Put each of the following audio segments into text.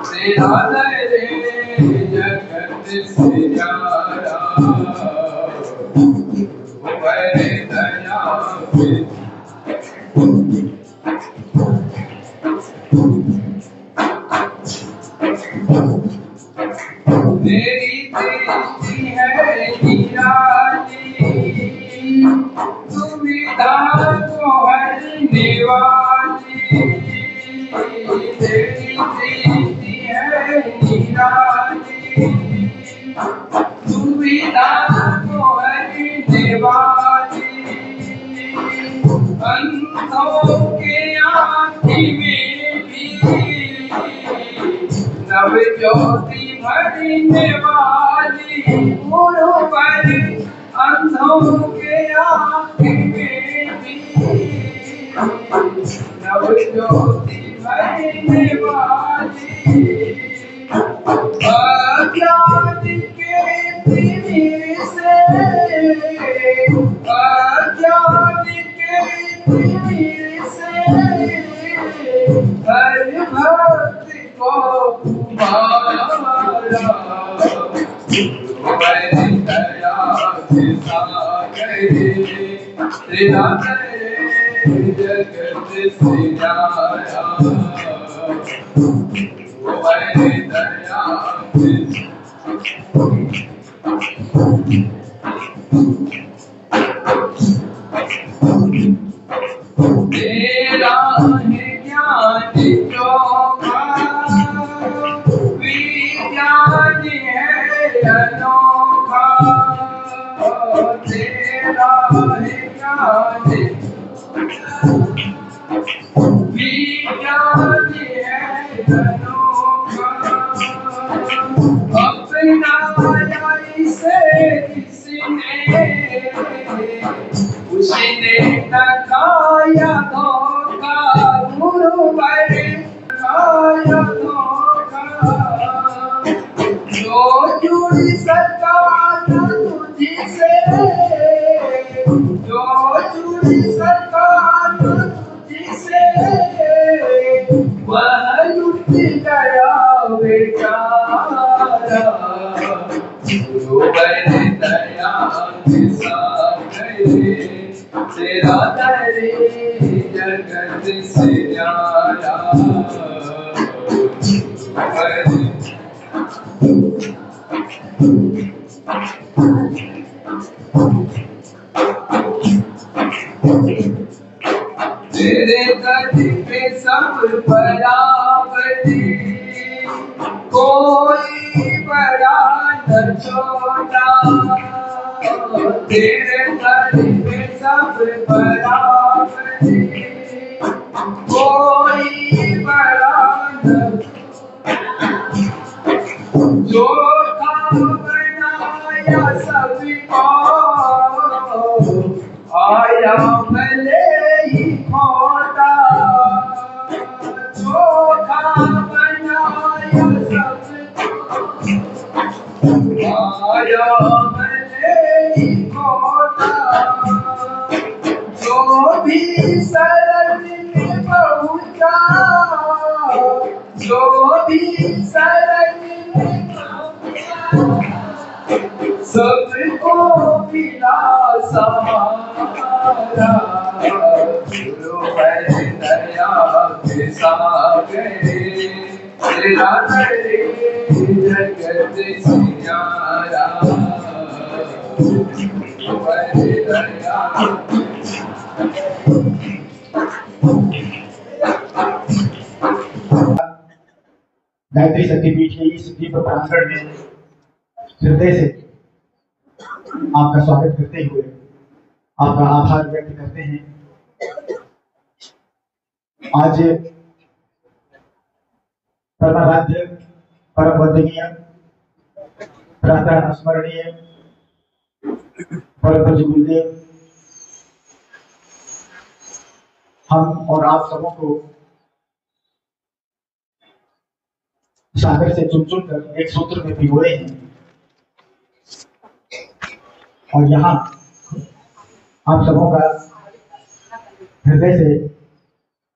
तेरा रे जगत से न्यारा बड़े दया तेरी दृष्टि है निराली सुविधा को हरने वाली तेरी दृष्टि है निराली सुविधा को हरने वाली अंधों के आँखी में भी नव ज्योति भरने वाली गुरुवर अंधों के आँखी में भी नव ज्योति भरने वाली अज्ञान के तिमिर से अज्ञान के तिमिर से हर भक्त को तुम्हारा बड़े दया के सागरे तेरा जगत से न्यारा बड़े दया तेरा है ज्ञान चोखा विज्ञान है अनोखा तेरा है ज्ञान विज्ञान है अनोखा अपना से किसने उसने न खाया धोखा गुरुवर खाया धोखा जो जुड़ी सका न तुझसे जो जुड़ी सका न तुझसे वह लुट गया बेचारा गुरुवर दया के सागरे तेरा रे जगत से न्यारा तेरे दर पे सब बराबरी कोई बड़ा न छोटा तेरे दर पे सब बराबरी कोई बड़ा न जो था बनाया सबको आया भले ही खोटा जो था बनाया सबको आया भले ही खोटा जो भी शरण में पहुँचा जो भी शरण में सबको मिला सहारा गुरुवर दया के सागरे तेरा रे जगत से न्यारा गुरुवर दया गायत्री शक्तिपीठ के इस दीप प्रांगण में हृदय से आपका स्वागत करते हुए आपका आभार व्यक्त करते हैं। आज परमाराध्य परम वंदनीय प्रातः स्मरणीय परम पूज्य गुरुदेव हम और आप सबों को सागर से चुन चुन कर एक सूत्र में पिरोए हैं और यहाँ आप सबों का हृदय से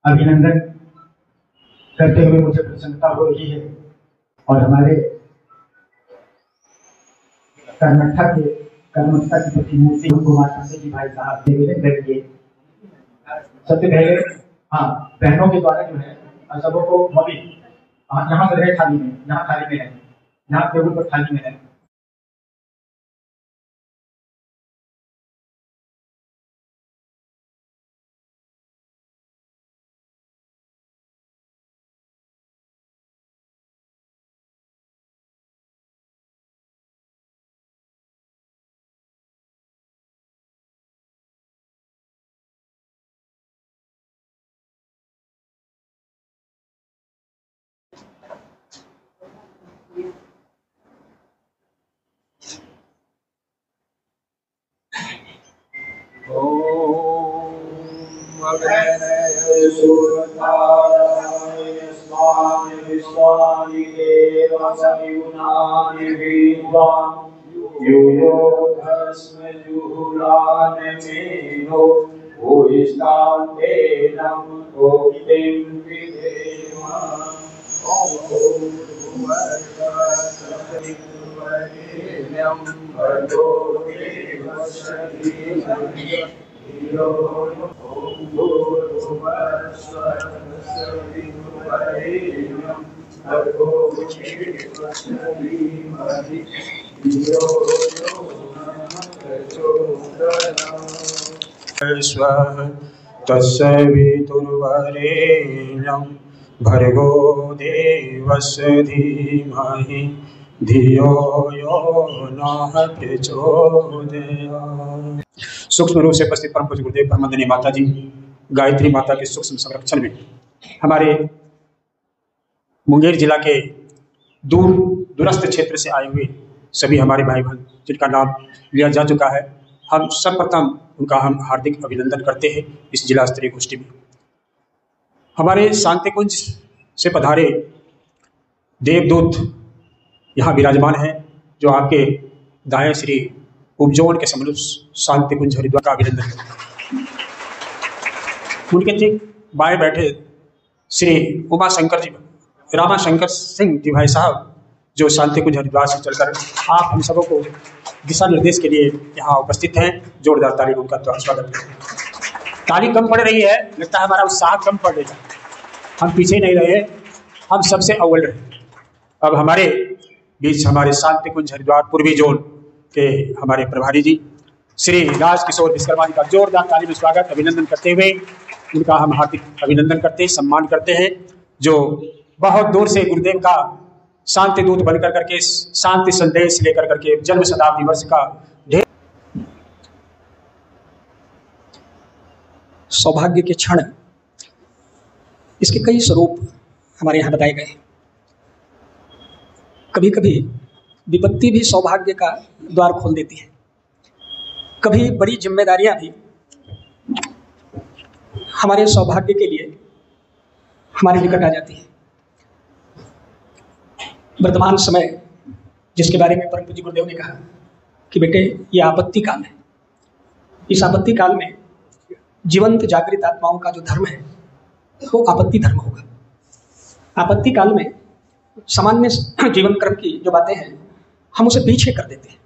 अभिनंदन करते हुए मुझे प्रसन्नता हो रही है और हमारे कर्मठा की प्रतिमूर्ति कुमार ठाकुर जी भाई साहब निवेदन करेंगे। सबसे पहले हाँ, बहनों के द्वारा जो है सबों को मोदी यहाँ से रहे थाली में, यहाँ थाली में है, यहाँ टेबल पर थाली में है। तत्सवितुर्वरेण्यं भर्गो देवस्य धीमहि धियो यो नः प्रचोदयात्। सूक्ष्म रूप से उपस्थित परम पूज्य गुरुदेव परमवंदनीय माता जी गायत्री माता के सूक्ष्म संरक्षण में हमारे मुंगेर जिला के दूरस्थ क्षेत्र से आए हुए सभी हमारे भाई बहन जिनका नाम लिया जा चुका है, हम सर्वप्रथम उनका हम हार्दिक अभिनंदन करते हैं। इस जिला स्तरीय गोष्ठी में हमारे शांति कुंज से पधारे देवदूत यहाँ विराजमान हैं, जो आपके दाएं श्री उपजोन के समनुष शांति कुंज हरिद्वार का अभिनंदन करते हैं। उनके ठीक बाएं बैठे श्री उमा शंकर जी, रामा शंकर सिंह जी भाई साहब, जो शांति कुंज हरिद्वार से चलकर आप हम सबों को दिशा निर्देश के लिए यहाँ उपस्थित हैं। जोरदार ताली में उनका तो स्वागत करें। ताली कम पड़ रही है, लगता है हमारा उत्साह कम पड़ रहा है। हम पीछे नहीं रहे, हम सबसे अव्वल रहे। अब हमारे बीच हमारे शांति कुंज हरिद्वार पूर्वी जोन के हमारे प्रभारी जी श्री राजकिशोर विश्वकर्मा जी का जोरदार ताली में स्वागत अभिनंदन करते हुए उनका हम हार्दिक अभिनंदन करते हैं, सम्मान करते हैं, जो बहुत दूर से गुरुदेव का शांति दूत बनकर करके शांति संदेश लेकर करके जन्म शताब्दी वर्ष का ढेर सौभाग्य के क्षण, इसके कई स्वरूप हमारे यहाँ बताए गए। कभी कभी विपत्ति भी सौभाग्य का द्वार खोल देती है, कभी बड़ी जिम्मेदारियां भी हमारे सौभाग्य के लिए हमारे निकट आ जाती है। वर्तमान समय जिसके बारे में परम पूज्य गुरुदेव ने कहा कि बेटे ये आपत्ति काल है, इस आपत्ति काल में जीवंत जागृत आत्माओं का जो धर्म है वो आपत्ति धर्म होगा। आपत्ति काल में सामान्य जीवन क्रम की जो बातें हैं हम उसे पीछे कर देते हैं।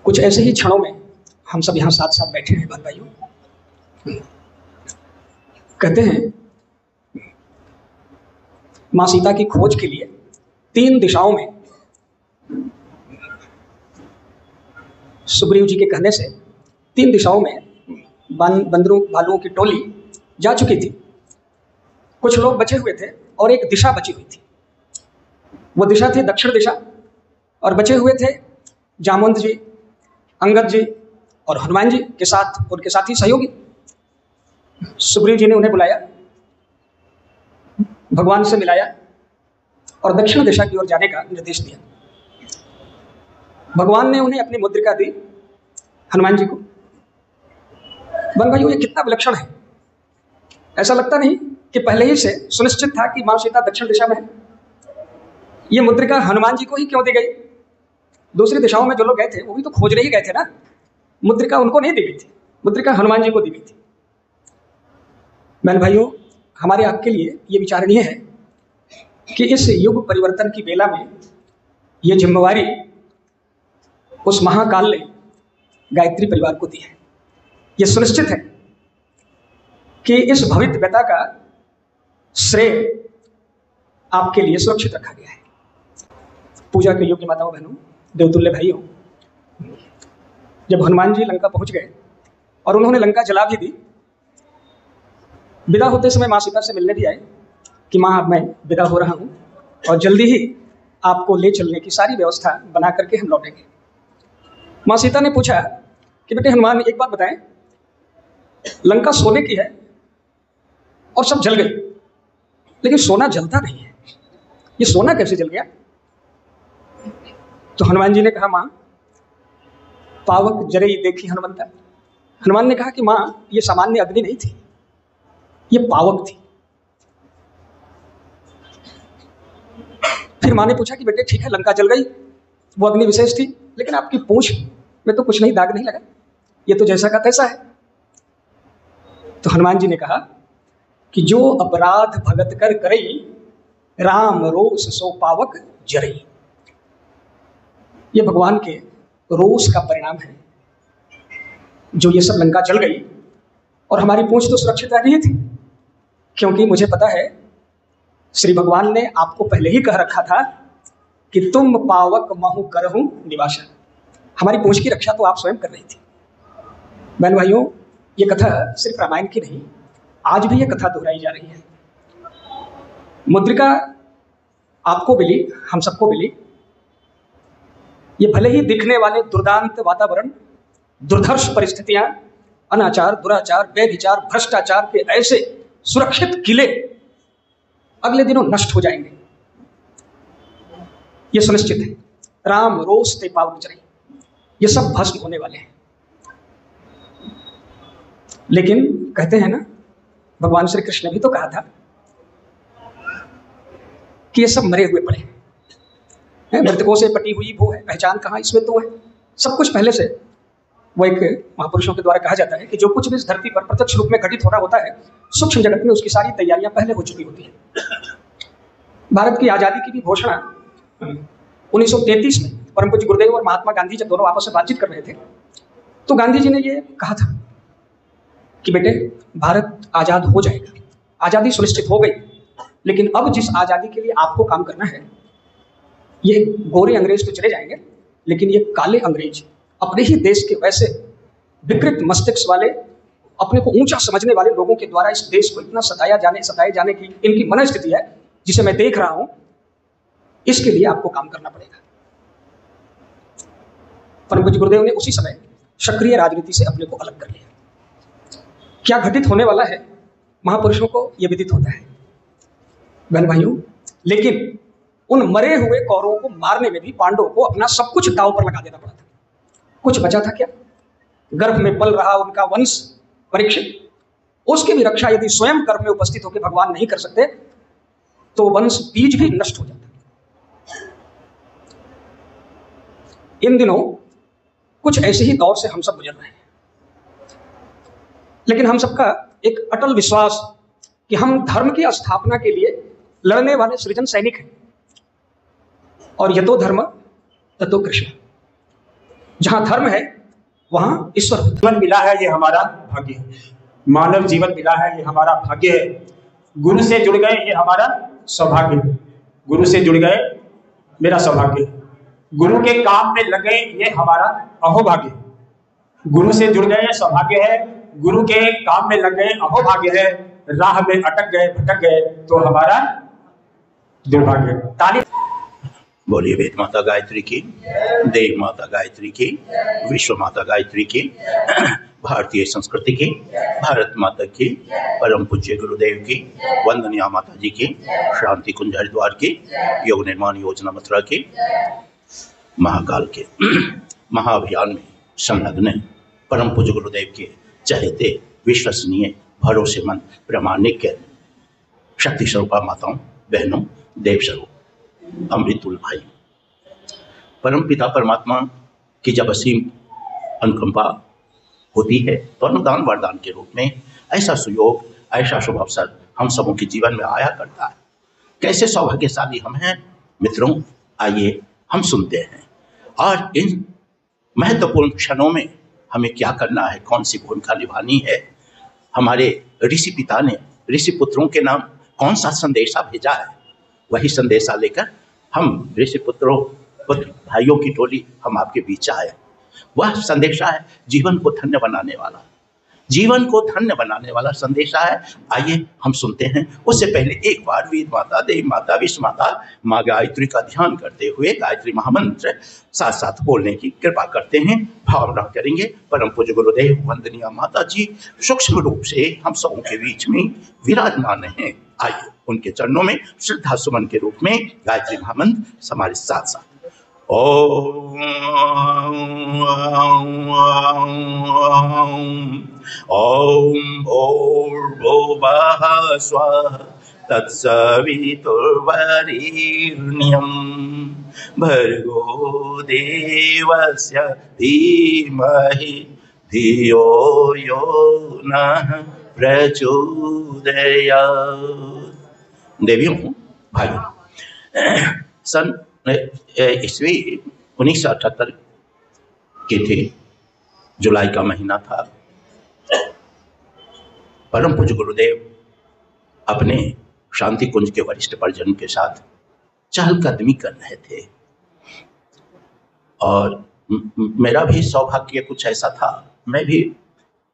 कुछ ऐसे ही क्षणों में हम सब यहाँ साथ साथ बैठे हैं बहन भाइयों। कहते हैं माँ सीता की खोज के लिए 3 दिशाओं में सुग्रीव जी के कहने से 3 दिशाओं में बंदरों भालुओं की टोली जा चुकी थी। कुछ लोग बचे हुए थे और एक दिशा बची हुई थी। वो दिशा थी दक्षिण दिशा, और बचे हुए थे जामवंत जी, अंगद जी और हनुमान जी के साथ उनके साथी सहयोगी। सुग्रीव जी ने उन्हें बुलाया, भगवान से मिलाया और दक्षिण दिशा की ओर जाने का निर्देश दिया। भगवान ने उन्हें अपनी मुद्रिका दी हनुमान जी को। बन भाइयों ये कितना विलक्षण है। ऐसा लगता नहीं कि पहले ही से सुनिश्चित था कि मां सीता दक्षिण दिशा में है। ये मुद्रिका हनुमान जी को ही क्यों दी गई? दूसरी दिशाओं में जो लोग गए थे वो भी तो खोजने ही गए थे ना, मुद्रिका उनको नहीं दी गई थी, मुद्रिका हनुमान जी को दी गई थी। बहन भाइयों, हमारे आपके लिए ये विचारणीय है कि इस युग परिवर्तन की बेला में ये जिम्मेवारी उस महाकाल ने गायत्री परिवार को दी है। यह सुनिश्चित है कि इस भवित व्यता का श्रेय आपके लिए सुरक्षित रखा गया है। पूजा के योग्य माताओं बहनों, देवतुल्य भाइयों, जब हनुमान जी लंका पहुंच गए और उन्होंने लंका जला भी दी, विदा होते समय माँ सीता से मिलने भी आए कि माँ अब मैं विदा हो रहा हूँ और जल्दी ही आपको ले चलने की सारी व्यवस्था बना करके हम लौटेंगे। माँ सीता ने पूछा कि बेटे हनुमान, एक बात बताएं, लंका सोने की है और सब जल गई, लेकिन सोना जलता नहीं है, ये सोना कैसे जल गया? तो हनुमान जी ने कहा, माँ पावक जरई देखी हनुमंता। हनुमान ने कहा कि माँ ये सामान्य अग्नि नहीं थी, ये पावक थी। फिर माँ ने पूछा कि बेटे ठीक है, लंका जल गई, वो अग्नि विशेष थी, लेकिन आपकी पूंछ में तो कुछ नहीं, दाग नहीं लगा, ये तो जैसा का तैसा है। तो हनुमान जी ने कहा कि जो अपराध भगत कर करई, राम रोष सो पावक जरई। ये भगवान के रोष का परिणाम है, जो ये सब लंका जल गई और हमारी पूंछ तो सुरक्षित रह रही थी, क्योंकि मुझे पता है श्री भगवान ने आपको पहले ही कह रखा था कि तुम पावक महु करहूं निवासा। हमारी पूंछ की रक्षा तो आप स्वयं कर रही थी। बहन भाइयों, ये कथा सिर्फ रामायण की नहीं, आज भी ये कथा दोहराई जा रही है। मुद्रिका आपको मिली, हम सबको मिली। ये भले ही दिखने वाले दुर्दांत वातावरण, दुर्धर्ष परिस्थितियां, अनाचार, दुराचार, व्यभिचार, भ्रष्टाचार के ऐसे सुरक्षित किले अगले दिनों नष्ट हो जाएंगे, ये सुनिश्चित है। राम रोष ते पावक जरई, ये सब भस्म होने वाले हैं। लेकिन कहते हैं ना, भगवान श्री कृष्ण ने भी तो कहा था कि ये सब मरे हुए पड़े हैं, मृतकों से पटी हुई वो है, पहचान कहाँ इसमें तो है। सब कुछ पहले से, वो एक महापुरुषों के द्वारा कहा जाता है कि जो कुछ भी इस धरती पर प्रत्यक्ष रूप में घटित हो रहा होता है, सूक्ष्म जगत में उसकी सारी तैयारियां पहले हो चुकी होती है। भारत की आज़ादी की भी घोषणा 1933 में परम पूज्य गुरुदेव और महात्मा गांधी जब दोनों आपस में बातचीत कर रहे थे, तो गांधी जी ने ये कहा था कि बेटे भारत आज़ाद हो जाएगा, आज़ादी सुनिश्चित हो गई, लेकिन अब जिस आज़ादी के लिए आपको काम करना है, ये गोरे अंग्रेज तो चले जाएंगे, लेकिन ये काले अंग्रेज अपने ही देश के वैसे विकृत मस्तिष्क वाले, अपने को ऊंचा समझने वाले लोगों के द्वारा इस देश को इतना सताए जाने की इनकी मनस्थिति है, जिसे मैं देख रहा हूं, इसके लिए आपको काम करना पड़ेगा। परम पूज्य गुरुदेव ने उसी समय सक्रिय राजनीति से अपने को अलग कर लिया। क्या घटित होने वाला है महापुरुषों को यह विदित होता है बहन भाइयों, लेकिन उन मरे हुए कौरवों को मारने में भी पांडवों को अपना सब कुछ दांव पर लगा देना पड़ा था। कुछ बचा था क्या? गर्भ में पल रहा उनका वंश परीक्षित, उसकी भी रक्षा यदि स्वयं गर्भ में उपस्थित होकर भगवान नहीं कर सकते, तो वंश बीज भी नष्ट हो जाता। इन दिनों कुछ ऐसे ही दौर से हम सब गुजर रहे हैं, लेकिन हम सबका एक अटल विश्वास कि हम धर्म की स्थापना के लिए लड़ने वाले सृजन सैनिक हैं, और यतो धर्म ततो कृष्ण। जहां धर्म है वहां ईश्वर होता है। जीवन मिला है, ये हमारा भाग्य है। मानव जीवन मिला है, ये हमारा भाग्य है। गुरु से जुड़ गए, ये हमारा सौभाग्य है। गुरु से जुड़ गए, मेरा सौभाग्य है। गुरु के काम में लगे, ये हमारा अहोभाग्य है। गुरु से जुड़ गए, सौभाग्य है। गुरु के काम में लग गए, अहोभाग्य है। राह में अटक गए, भटक गए, तो हमारा दुर्भाग्य है। ताली बोलिए वेद माता गायत्री की, देव माता गायत्री की, विश्व माता गायत्री की, भारतीय संस्कृति की, भारत माता की, परम पूज्य गुरुदेव की, वंदनीय माता जी की, शांति कुंज हरिद्वार की, योग निर्माण योजना मथुरा की, महाकाल के महाअभियान में संलग्न परम पूज्य गुरुदेव के चहेते, विश्वसनीय, भरोसेमंद, प्रामाणिक शक्ति स्वरूपा माताओं, बहनों, देव स्वरूप अमृतुल भाई, परम पिता परमात्मा की जब असीम अनुकंपा होती है, तो अनुदान वरदान के रूप में ऐसा सुयोग, ऐसा शुभ अवसर हम सबों के जीवन में आया करता है कैसे सौभाग्यशाली हम हैं मित्रों, आइए हम सुनते हैं। और इन महत्वपूर्ण क्षणों में हमें क्या करना है, कौन सी भूमिका निभानी है। हमारे ऋषि पिता ने ऋषि पुत्रों के नाम कौन सा संदेशा भेजा है, वही संदेशा लेकर हम ऋषि पुत्र भाइयों की टोली हम आपके बीच आए। वह संदेशा है जीवन को धन्य बनाने वाला, जीवन को धन्य बनाने वाला संदेशा है। आइए हम सुनते हैं। उससे पहले एक बार वेद माता, देवी माता, विश्व माता, माँ गायत्री का ध्यान करते हुए गायत्री महामंत्र साथ साथ बोलने की कृपा करते हैं, भावना करेंगे। परम पूज्य गुरुदेव वंदनीय माता जी सूक्ष्म रूप से हम सबों के बीच में विराजमान हैं। आइए उनके चरणों में श्रद्धा सुमन के रूप में गायत्री महामंत्र हमारे साथ साथ। ओम ओम भूर्भुवः स्वः तत्सवितुर्वरेण्यं भर्गो देवस्य धीमहि धियो यो नः प्रचोदयात्। देवियों भाइयों, सन ईस्वी 1978 के थे, जुलाई का महीना था। परम पूज्य गुरुदेव अपने शांति कुंज के वरिष्ठ परिजन के साथ चहलकदमी कर रहे थे और मेरा भी सौभाग्य कुछ ऐसा था, मैं भी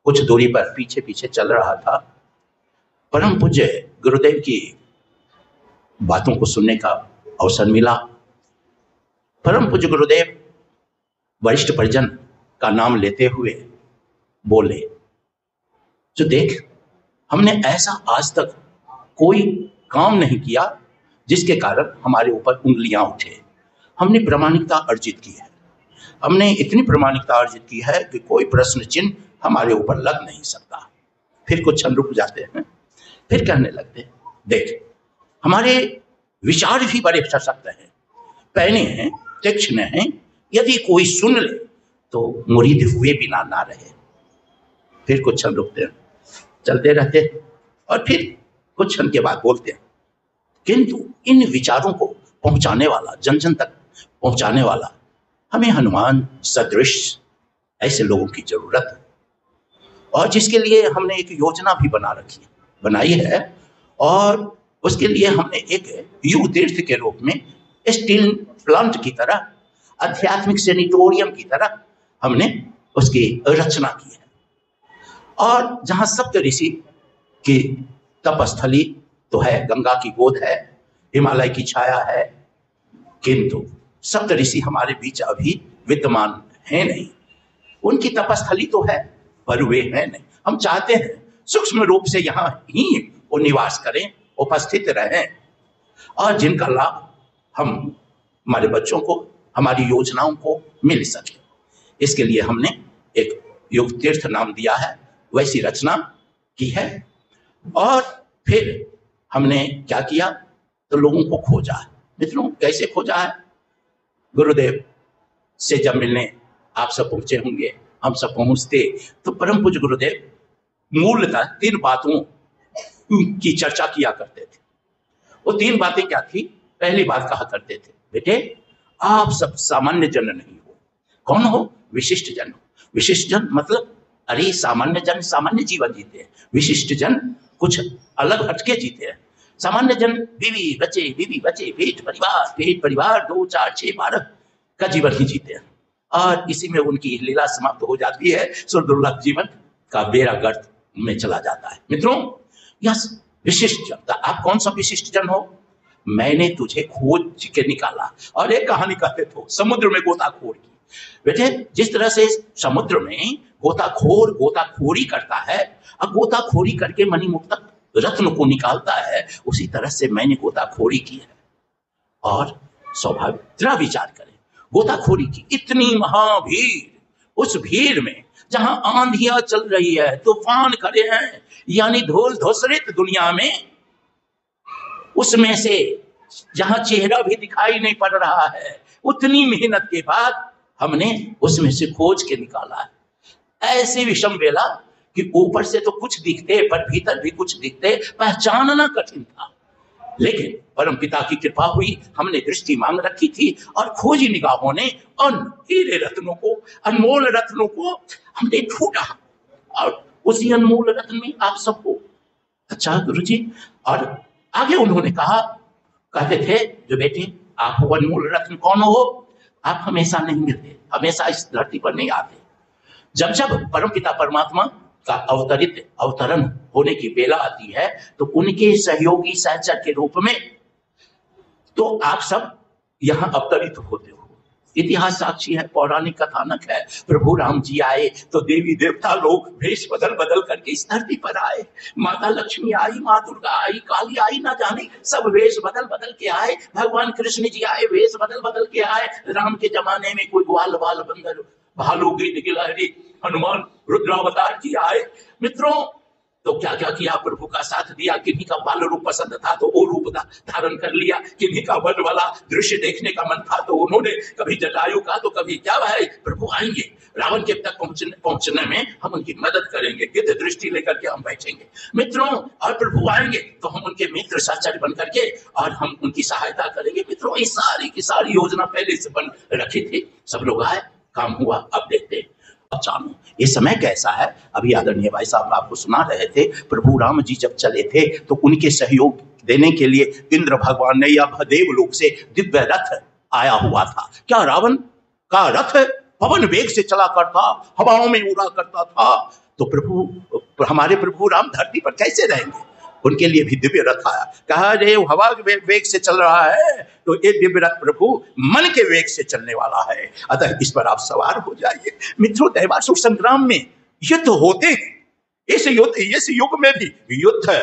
कुछ दूरी पर पीछे पीछे चल रहा था। परम पूज्य गुरुदेव की बातों को सुनने का अवसर मिला। परम पूज्य गुरुदेव वरिष्ठ परिजन का नाम लेते हुए बोले, जो देख, हमने ऐसा आज तक कोई काम नहीं किया जिसके कारण हमारे ऊपर उंगलियां उठे। हमने प्रामाणिकता अर्जित की है, हमने इतनी प्रामाणिकता अर्जित की है कि कोई प्रश्न चिन्ह हमारे ऊपर लग नहीं सकता। फिर कुछ क्षण रुक जाते हैं, फिर कहने लगते हैं, देख, हमारे विचार भी बड़े सशक्त हैं, पैने हैं, तीक्ष्ण हैं, यदि कोई सुन ले तो मुरीद हुए बिना ना रहे। फिर कुछ क्षण रुकते हैं, चलते रहते हैं और फिर कुछ क्षण के बाद बोलते हैं, किंतु इन विचारों को पहुंचाने वाला, जन जन तक पहुंचाने वाला, हमें हनुमान सदृश ऐसे लोगों की जरूरत है। और जिसके लिए हमने एक योजना भी बनाई है और उसके लिए हमने एक युग तीर्थ के रूप में स्टील प्लांट की तरह, आध्यात्मिक सैनिटोरियम की तरह हमने उसकी रचना की है। और जहां सप्त ऋषि की तपस्थली तो है, गंगा की गोद है, हिमालय की छाया है, किंतु सप्त ऋषि हमारे बीच अभी विद्यमान है नहीं। उनकी तपस्थली तो है पर वे हैं नहीं। हम चाहते हैं सूक्ष्म रूप से यहाँ ही वो निवास करें, उपस्थित रहें और जिनका लाभ हम हमारे बच्चों को, हमारी योजनाओं को मिल सके। इसके लिए हमने एक युग तीर्थ नाम दिया है, वैसी रचना की है। और फिर हमने क्या किया, तो लोगों को खोजा है। मित्रों, कैसे खोजा है? गुरुदेव से जब मिलने आप सब पहुंचे होंगे, हम सब पहुंचते, तो परम पूज्य गुरुदेव मूलतः 3 बातों की चर्चा किया करते थे। वो 3 बातें क्या थी? पहली बात कहा करते थे, बेटे आप सब सामान्य जन नहीं हो। कौन हो? विशिष्ट जन हो। विशिष्ट जन मतलब, अरे सामान्य जन सामान्य जीवन जीते हैं, विशिष्ट जन कुछ अलग हटके जीते हैं। सामान्य जन बीवी बच्चे पेट परिवार 2 4 6 12 का जीवन ही जीते हैं और इसी में उनकी लीला समाप्त हो जाती है। सुरदुर्लभ जीवन का बेड़ा गर्त में चला जाता है। मित्रों, यह विशिष्ट जन, आप कौन सा विशिष्ट जन हो? मैंने तुझे खोज के निकाला। और एक कहानी कहते थे, समुद्र में गोताखोर की। बेटे, जिस तरह से समुद्र में गोताखोर गोताखोरी करता है और गोताखोरी करके मणिमुक्तक रत्न को निकालता है, उसी तरह से मैंने गोताखोरी की है। और स्वाभाविक जरा विचार करें, गोताखोरी की इतनी महाभीड़, उस भीड़ में जहां आंधियां चल रही है, तूफान खड़े हैं, यानी धूल धूसरित दुनिया में, उसमें से जहां चेहरा भी दिखाई नहीं पड़ रहा है, उतनी मेहनत के बाद हमने उसमें से खोज के निकाला है। ऐसी विषम वेला कि ऊपर से तो कुछ दिखते पर भीतर भी कुछ दिखते, पहचानना कठिन था। लेकिन परम पिता की कृपा हुई, हमने दृष्टि मांग रखी थी और खोजी निगाहों ने उन हीरे रत्नों को, अनमोल रत्नों को हमने ढूंढा और उसी अनमोल रत्न में आप सबको। अच्छा गुरुजी, और आगे उन्होंने कहा, कहते थे जो बेटे आप वो अनमोल रत्न कौन हो, आप हमेशा नहीं मिलते, हमेशा इस धरती पर नहीं आते। जब जब परमपिता परमात्मा का अवतरण होने की बेला आती है तो उनके सहयोगी सहचर के रूप में तो आप सब यहाँ अवतरित होते हो। इतिहास साक्षी है, पौराणिक कथानक है, प्रभु राम जी आए तो देवी देवता लोग भेष बदल बदल करके इस धरती पर आए। माता लक्ष्मी आई, माँ दुर्गा आई, काली आई, ना जाने सब वेश बदल बदल के आए। भगवान कृष्ण जी आए, वेश बदल बदल के आए। राम के जमाने में कोई ग्वाल बाल बंदर, भालू, गिद्ध, गिलहरी, हनुमान, रुद्रावतार जी आए। मित्रों, तो क्या क्या किया, प्रभु का साथ दिया। किन्हीं का बाल रूप पसंद था तो वो रूप धारण कर लिया, किन्हीं का वन वाला दृश्य देखने का मन था तो उन्होंने कभी जटायु का तो कभी क्या भाई प्रभु आएंगे, रावण के तक पहुंचने में हम उनकी मदद करेंगे, गिद्ध दृष्टि लेकर के हम बैठेंगे। मित्रों, और प्रभु आएंगे तो हम उनके मित्र सहचर बन करके और हम उनकी सहायता करेंगे। मित्रों, ये सारी की सारी योजना पहले से बन रखी थी। सब लोग आए, काम हुआ। अब देखते हैं जानो ये समय कैसा है। अभी आदरणीय भाई साहब आपको सुना रहे थे, प्रभु राम जी जब चले थे तो उनके सहयोग देने के लिए इंद्र भगवान ने या देवलोक से दिव्य रथ आया हुआ था। क्या रावण का रथ पवन वेग से चला करता, हवाओं में उड़ा करता था, तो हमारे प्रभु राम धरती पर कैसे रहेंगे। उनके लिए भी दिव्य रथ आया। कहा रे हवा के वेग से चल रहा है तो ये दिव्य रथ प्रभु मन के वेग से चलने वाला है, अतः इस पर आप सवार हो जाइए। मित्रों, दैवासुर संग्राम में युद्ध होते हैं। इस युग में भी युद्ध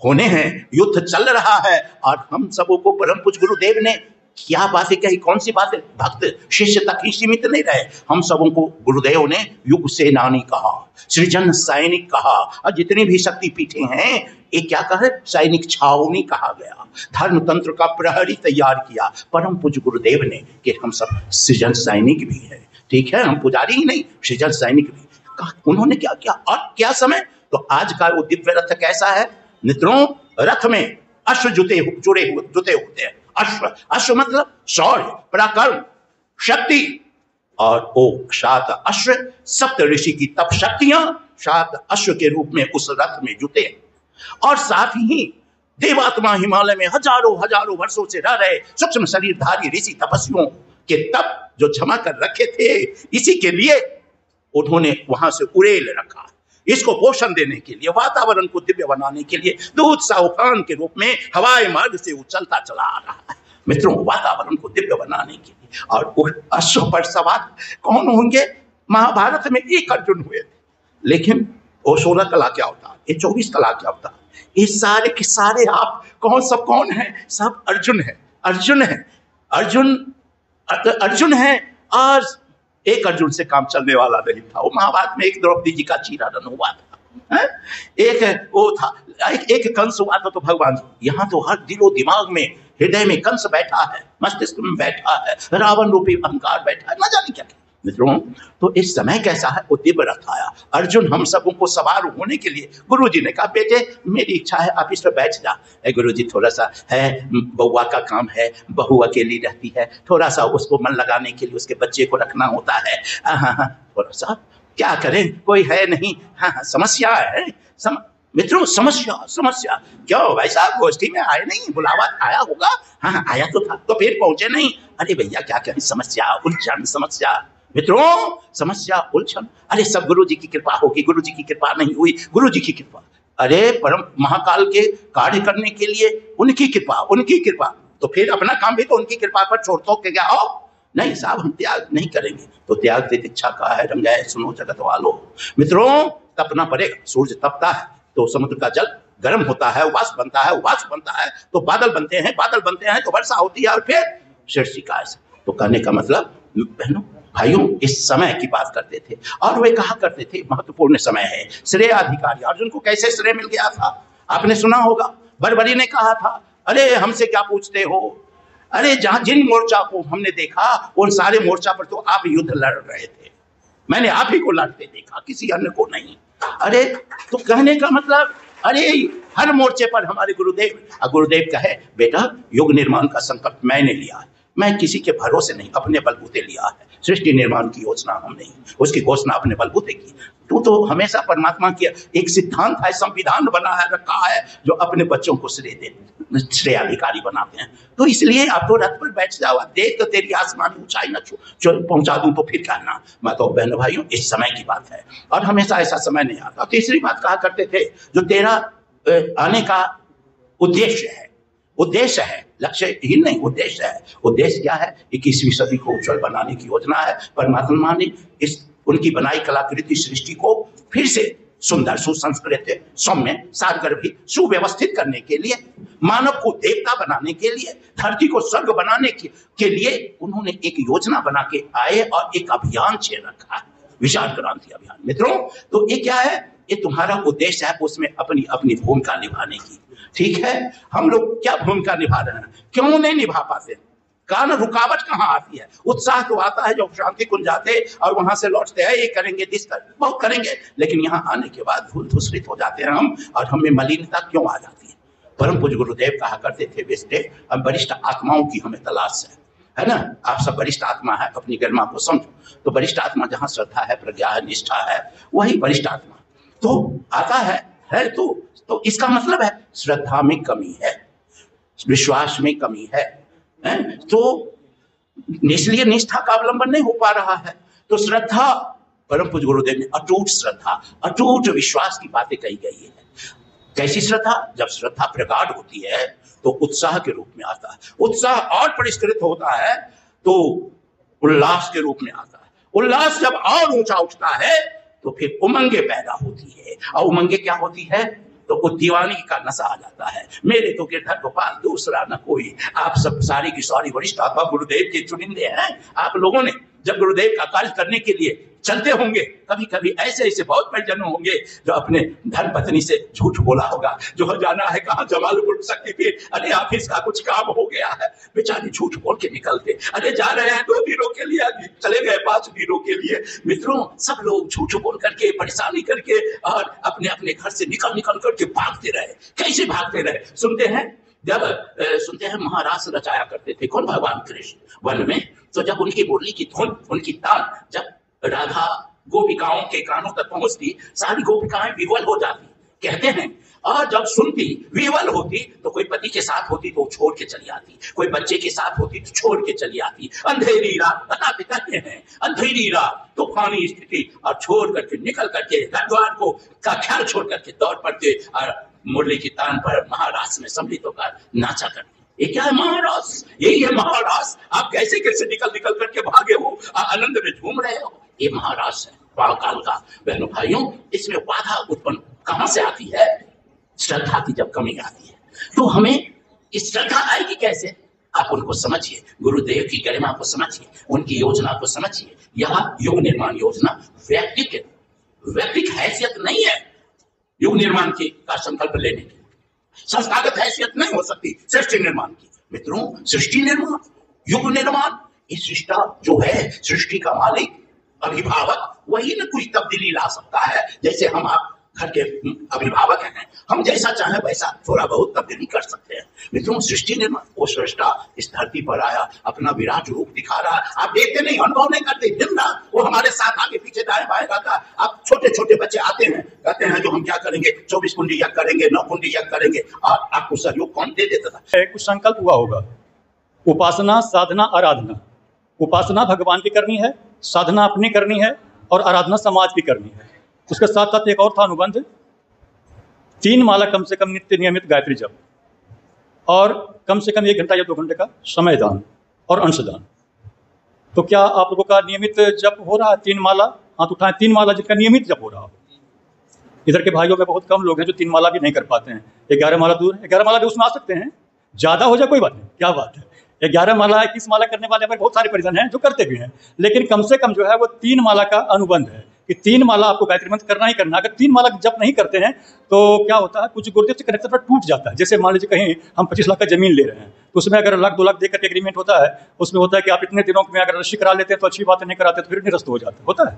होने हैं, युद्ध चल रहा है। और हम सबों को परम पूज्य गुरुदेव ने क्या बातें कही, कौन सी बातें, भक्त शिष्य तक ही सीमित नहीं रहे। हम सबों को गुरुदेव ने युग सेनानी कहा, सृजन सैनिक कहा, और जितनी भी शक्ति पीठे हैं ये क्या कहे, सैनिक छावनी कहा गया। धर्म तंत्र का प्रहरी तैयार किया परम पूज्य गुरुदेव ने कि हम सब सृजन सैनिक भी है। ठीक है, हम पुजारी ही नहीं, सृजन सैनिक भी। उन्होंने क्या किया और क्या समय। तो आज का वो दिव्य रथ कैसा है मित्रों, रथ में अश्व जुते होते हैं। अश्व मतलब शौर्य, पराक्रम, शक्ति, और वो 7 अश्व सप्त ऋषि की तप शक्तियां 7 अश्व के रूप में उस रथ में जुटे। और साथ ही देवात्मा हिमालय में हजारों वर्षों से रह रहे सूक्ष्म शरीरधारी ऋषि तपस्वियों के तप जो जमा कर रखे थे, इसी के लिए उन्होंने वहां से उड़ेल रखा। इसको पोषण देने के लिए, वातावरण को दिव्य बनाने के लिए दूध साउफान के रूप में हवाई मार्ग से उछलता चला आ रहा है। मित्रों, वातावरण को दिव्य बनाने के लिए। और उस अश्व पर सवार कौन होंगे। महाभारत में 1 अर्जुन हुए थे, लेकिन वो 16 कला के अवतार, ये 24 कला के अवतार, ये सारे के सारे आप कौन है, सब अर्जुन है। अर्जुन है। और एक अर्जुन से काम चलने वाला नहीं था। वो महाभारत में एक द्रौपदी जी का चीरारन हुआ था, एक वो था, एक कंस हुआ था। तो भगवान यहाँ तो हर दिलो दिमाग में, हृदय में कंस बैठा है, मस्तिष्क में बैठा है, रावण रूपी अहंकार बैठा है, न जाने क्या क्या। मित्रों, तो इस समय कैसा है, वो दिव्य रथ आया। अर्जुन हम सबों को सवार होने के लिए गुरु जी ने कहा, बेटे मेरी इच्छा है आप इस पर बैठ जा। गुरु जी थोड़ा सा है, बउआ का काम है, बहू अकेली रहती है, थोड़ा सा उसको मन लगाने के लिए उसके बच्चे को रखना होता है। हाँ, थोड़ा सा क्या करें, कोई है नहीं। हाँ, समस्या है। मित्रों, समस्या क्यों भाई साहब, गोष्ठी में आए नहीं, बुलावा आया होगा। हाँ, आया तो था, तो फिर पहुंचे नहीं। अरे भैया क्या करें, समस्या उलझन, समस्या। मित्रों, समस्या उलझन, अरे सब गुरु जी की कृपा होगी। गुरु जी की कृपा नहीं हुई, गुरु जी की कृपा। अरे परम महाकाल के कार्य करने के लिए उनकी कृपा। तो फिर अपना काम भी तो उनकी कृपा पर छोड़ तो के क्या हो। नहीं साहब, हम त्याग नहीं करेंगे। तो त्याग तितिक्षा का है, रंगाए सुनो जगत वालो। मित्रों, तपना पड़ेगा। सूर्य तपता है तो समुद्र का जल गर्म होता है, वाष्प बनता है तो बादल बनते हैं तो वर्षा होती है, और फिर सृष्टि का। तो कहने का मतलब बहनों भाइयों, इस समय की बात करते थे। और वे कहा करते थे महत्वपूर्ण समय है, श्रेयाधिकारी। अर्जुन को कैसे श्रेय मिल गया था आपने सुना होगा। बरबरी ने कहा था, अरे हमसे क्या पूछते हो, अरे जहां जिन मोर्चा को हमने देखा उन सारे मोर्चा पर तो आप युद्ध लड़ रहे थे, मैंने आप ही को लड़ते देखा, किसी अन्य को नहीं। अरे तो कहने का मतलब अरे हर मोर्चे पर हमारे गुरुदेव कहे, बेटा युग निर्माण का संकल्प मैंने लिया है, मैं किसी के भरोसे नहीं, अपने बलबूते लिया है। सृष्टि निर्माण की योजना हम नहीं, उसकी घोषणा अपने बलबूते की। तू तो हमेशा परमात्मा की एक सिद्धांत है, संविधान बना है रखा है, जो अपने बच्चों को श्रेयाधिकारी बनाते हैं। तो इसलिए आप तो रथ पर बैठ जाओ, देख तो तेरी आसमानी ऊंचाई न पहुंचा दूं तो फिर कहना। मैं तो बहनों भाइयों, इस समय की बात है और हमेशा ऐसा समय नहीं आता। तीसरी बात कहा करते थे, जो तेरा आने का उद्देश्य है, लक्ष्य ही नहीं, उद्देश्य है। उद्देश्य क्या है? 21वीं सदी को उज्जवल बनाने की योजना है। परमात्मा ने उनकी बनाई कलाकृति सृष्टि को फिर से सुंदर, सुसंस्कृत, सौम्य, सारगर्भी, सुव्यवस्थित करने के लिए, मानव को देवता बनाने के लिए, धरती को स्वर्ग बनाने के लिए उन्होंने एक योजना बना के आए और एक अभियान छेड़ रखा है, विचार क्रांति अभियान। मित्रों, तो ये क्या है? ये तुम्हारा उद्देश्य है, उसमें अपनी अपनी भूमिका निभाने की। ठीक है, हम लोग क्या भूमिका निभा रहे हैं? क्यों नहीं निभा पाते? कारण रुकावट कहाँ आती है? उत्साह तो आता है जब शांति कुंज जाते और वहां से लौटते हैं, ये करेंगे, बहुत करेंगे, लेकिन यहाँ आने के बाद धूल धूसरित हो जाते हैं हम, और हमें मलिनता क्यों आ जाती है? परम पूज्य गुरुदेव कहा करते थे, बेटे हम वरिष्ठ आत्माओं की हमें तलाश है ना? आप सब वरिष्ठ आत्मा है, अपनी गरिमा को समझो। तो वरिष्ठ आत्मा जहाँ श्रद्धा है, प्रज्ञा है, निष्ठा है, वही वरिष्ठ आत्मा तो आता है तो इसका मतलब है श्रद्धा में कमी है, विश्वास में कमी है, तो इसलिए निष्ठा का अवलंबन नहीं हो पा रहा है। तो श्रद्धा, परम पूज्य गुरुदेव ने अटूट श्रद्धा, अटूट विश्वास की बातें कही गई है। कैसी श्रद्धा? जब श्रद्धा प्रगाढ़ होती है तो उत्साह के रूप में आता है, उत्साह और परिष्कृत होता है तो उल्लास के रूप में आता है, उल्लास जब और ऊंचा उठता है तो फिर उमंगे पैदा होती है, और उमंगे क्या होती है? तो दीवानी का नशा आ जाता है। मेरे तो गिरधर गोपाल, दूसरा न कोई। आप सब सारी की सारी वरिष्ठ आत्मा गुरुदेव के चुनिंदे हैं। आप लोगों ने जब गुरुदेव का कार्य करने के लिए चलते होंगे, कभी कभी ऐसे बहुत परिजन होंगे जो अपने धर्म पत्नी से झूठ बोला होगा, जो जाना है कहाँ जमालपुर शक्तिपीठ, अरे ऑफिस का कुछ काम हो गया है, बेचारे झूठ बोल के निकलते, अरे जा रहे हैं 2 दिनों के लिए, चले गए 5 दिनों के लिए। मित्रों, सब लोग झूठ बोल करके, परेशानी करके और अपने अपने घर से निकल करके भागते रहे। कैसे भागते रहे? सुनते हैं महारास रचाया करते थे कौन? भगवान कृष्ण वन में। तो जब उनकी मुरली की धुन, उनकी तान जब राधा गोपिकाओं के कानों तक पहुंचती, सारी गोपिकाएं विह्वल हो जाती, कहते हैं। और जब सुनती, विह्वल होती, तो कोई पति के साथ होती तो छोड़ के चली आती, कोई बच्चे के साथ होती तो छोड़ के चली आती। अंधेरी रात, बताते कहते हैं, अंधेरी रात, तूफानी स्थिति, और छोड़ करके निकल करके घर द्वार को का ख्याल छोड़ करके दौड़ पड़ते और मुरली की तान पर महारास में सम्मिलित होकर नाचा करते। ये क्या है? महारास, यही है महारास। आप कैसे कैसे निकल करके भागे हो, आनंद में झूम रहे हो, ये महारास है काल का। बहनों भाइयों, इसमें बाधा उत्पन्न कहां से आती है? श्रद्धा की जब कमी आती है। तो हमें इस श्रद्धा आएगी कैसे? आप उनको समझिए, गुरुदेव की गरिमा को समझिए, उनकी योजना को समझिए। यह युग निर्माण योजना व्यक्तिक हैसियत नहीं है। युग निर्माण का संकल्प लेने की संस्थागत हैसियत नहीं हो सकती सृष्टि निर्माण की। मित्रों, सृष्टि निर्माण, युग निर्माण, ये सृष्टा जो है, सृष्टि का मालिक, अभिभावक, वही न कुछ तब्दीली ला सकता है। जैसे हम आप घर के अभिभावक हैं, हम जैसा चाहे वैसा थोड़ा बहुत तब्दीली कर सकते हैं। मित्रों, सृष्टि निर्माण, वो सृष्टा इस धरती पर आया, अपना विराट रूप दिखा रहा है। आप देखते नहीं, अनुभव नहीं करते, दिन रात वो हमारे साथ आगे पीछे दाएं बाएं रहता। आप छोटे छोटे बच्चे आते हैं, कहते हैं जो हम क्या करेंगे, 24 कुंडी यज्ञ करेंगे, 9 कुंडी यज्ञ करेंगे, और आपको सहयोग कौन दे देता था? कुछ संकल्प हुआ होगा, उपासना, साधना, आराधना। उपासना भगवान की करनी है, साधना अपनी करनी है, और आराधना समाज की करनी है। उसके साथ साथ एक और था अनुबंध, 3 माला कम से कम नित्य नियमित गायत्री जप, और कम से कम 1 घंटा या 2 घंटे का समय दान और अंशदान। तो क्या आप लोगों का नियमित जप हो रहा है? 3 माला, हाथ उठाएं, 3 माला जिनका नियमित जप हो रहा हो। इधर के भाइयों में बहुत कम लोग हैं जो 3 माला भी नहीं कर पाते हैं। 11 माला दूर, 11 माला भी उसमें आ सकते हैं, ज़्यादा हो जाए कोई बात नहीं, क्या बात है। 11 माला, 21 माला करने वाले हमारे बहुत सारे परिजन हैं जो करते भी हैं, लेकिन कम से कम जो है वो 3 माला का अनुबंध है कि 3 माला आपको गायत्री मंत्र करना ही करना। अगर 3 माला जप नहीं करते हैं तो क्या होता है, कुछ गुरुदेव से कनेक्शन पर टूट जाता है। जैसे मान लीजिए कहीं हम 25 लाख का जमीन ले रहे हैं, तो उसमें अगर 1 लाख 2 लाख देकर के एग्रीमेंट होता है, उसमें होता है कि आप इतने दिनों में अगर रजिस्ट्री करा लेते हैं तो अच्छी बात है, नहीं कराते तो फिर निरस्त हो जाता होता है।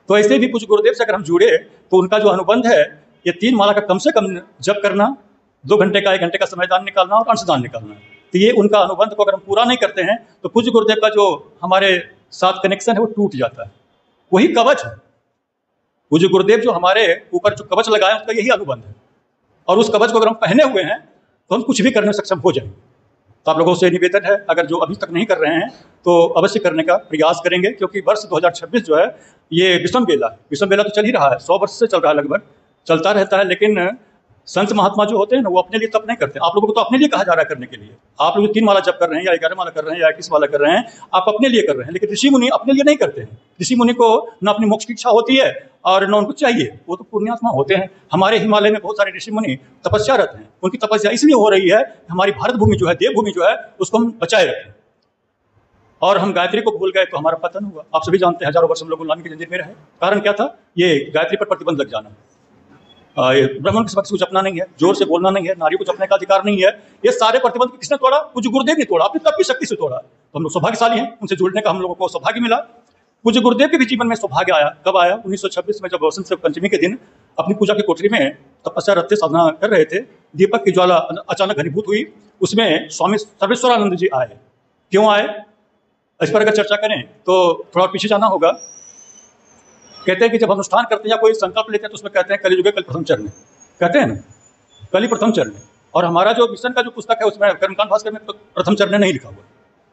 तो ऐसे भी कुछ गुरुदेव से अगर हम जुड़े तो उनका जो अनुबंध है ये 3 माला का कम से कम जप करना, 2 घंटे का 1 घंटे का समयदान निकालना और अंशदान निकालना। तो ये उनका अनुबंध को अगर हम पूरा नहीं करते हैं तो पूज्य गुरुदेव का जो हमारे साथ कनेक्शन है वो टूट जाता है। वही कवच है, पूज्य गुरुदेव जो हमारे ऊपर जो कवच लगाए उसका यही अनुबंध है, और उस कवच को अगर हम पहने हुए हैं तो हम कुछ भी करने में सक्षम हो जाएंगे। तो आप लोगों से निवेदन है, अगर जो अभी तक नहीं कर रहे हैं तो अवश्य करने का प्रयास करेंगे, क्योंकि वर्ष 2026 जो है ये विषम बेला है। विषम बेला तो चल ही रहा है, 100 वर्ष से चल रहा है, लगभग चलता रहता है। लेकिन संत महात्मा जो होते हैं ना, वो अपने लिए तप नहीं करते। आप लोगों को तो अपने लिए कहा जा रहा है करने के लिए। आप लोग 3 माला जप कर रहे हैं या 11 माला कर रहे हैं या 21 माला कर रहे हैं, आप अपने लिए कर रहे हैं। लेकिन ऋषि मुनि अपने लिए नहीं करते हैं। ऋषि मुनि को न अपनी मोक्ष की इच्छा होती है और न उनको चाहिए, वो तो पुण्यात्मा होते हैं। हमारे हिमालय में बहुत सारे ऋषि मुनि तपस्यारत हैं। उनकी तपस्या इसलिए हो रही है, हमारी भारत भूमि जो है, देवभूमि जो है, उसको हम बचाए रखें। और हम गायत्री को भूल गए तो हमारा पतन हुआ। आप सभी जानते हैं, हजारों वर्ष हम लोग गुलामी की जंजीर में रहे। कारण क्या था? ये गायत्री पर प्रतिबंध लग जाना। ब्राह्मण के समक्ष कुछ अपना नहीं है, जोर से बोलना नहीं है, नारियों को जपने का अधिकार नहीं है। ये सारे प्रतिबंध किसने तोड़ा? पूज्य गुरुदेव ने तोड़ा, अपनी तप की शक्ति से तोड़ा। तो हम लोग सौभाग्यशाली हैं, उनसे जुड़ने का हम लोगों को सौभाग्य मिला। पूज्य गुरुदेव के भी जीवन में सौभाग्य आया। कब आया? 1926 में, जब वसंत पंचमी के दिन अपनी पूजा की कोठरी में तपस्या रखते साधना कर रहे थे। दीपक की ज्वाला अचानक घनीभूत हुई। उसमें स्वामी सर्वेश्वरानंद जी आए। क्यों आए, इस पर अगर चर्चा करें तो थोड़ा पीछे जाना होगा। कहते हैं कि जब अनुष्ठान करते हैं या कोई संकल्प लेते हैं तो उसमें कहते हैं कलियुग कल प्रथम चरण, कहते हैं ना, कली प्रथम चरण। और हमारा जो मिशन का जो पुस्तक है उसमें कर्मकांड भास्कर में प्रथम चरण नहीं लिखा हुआ,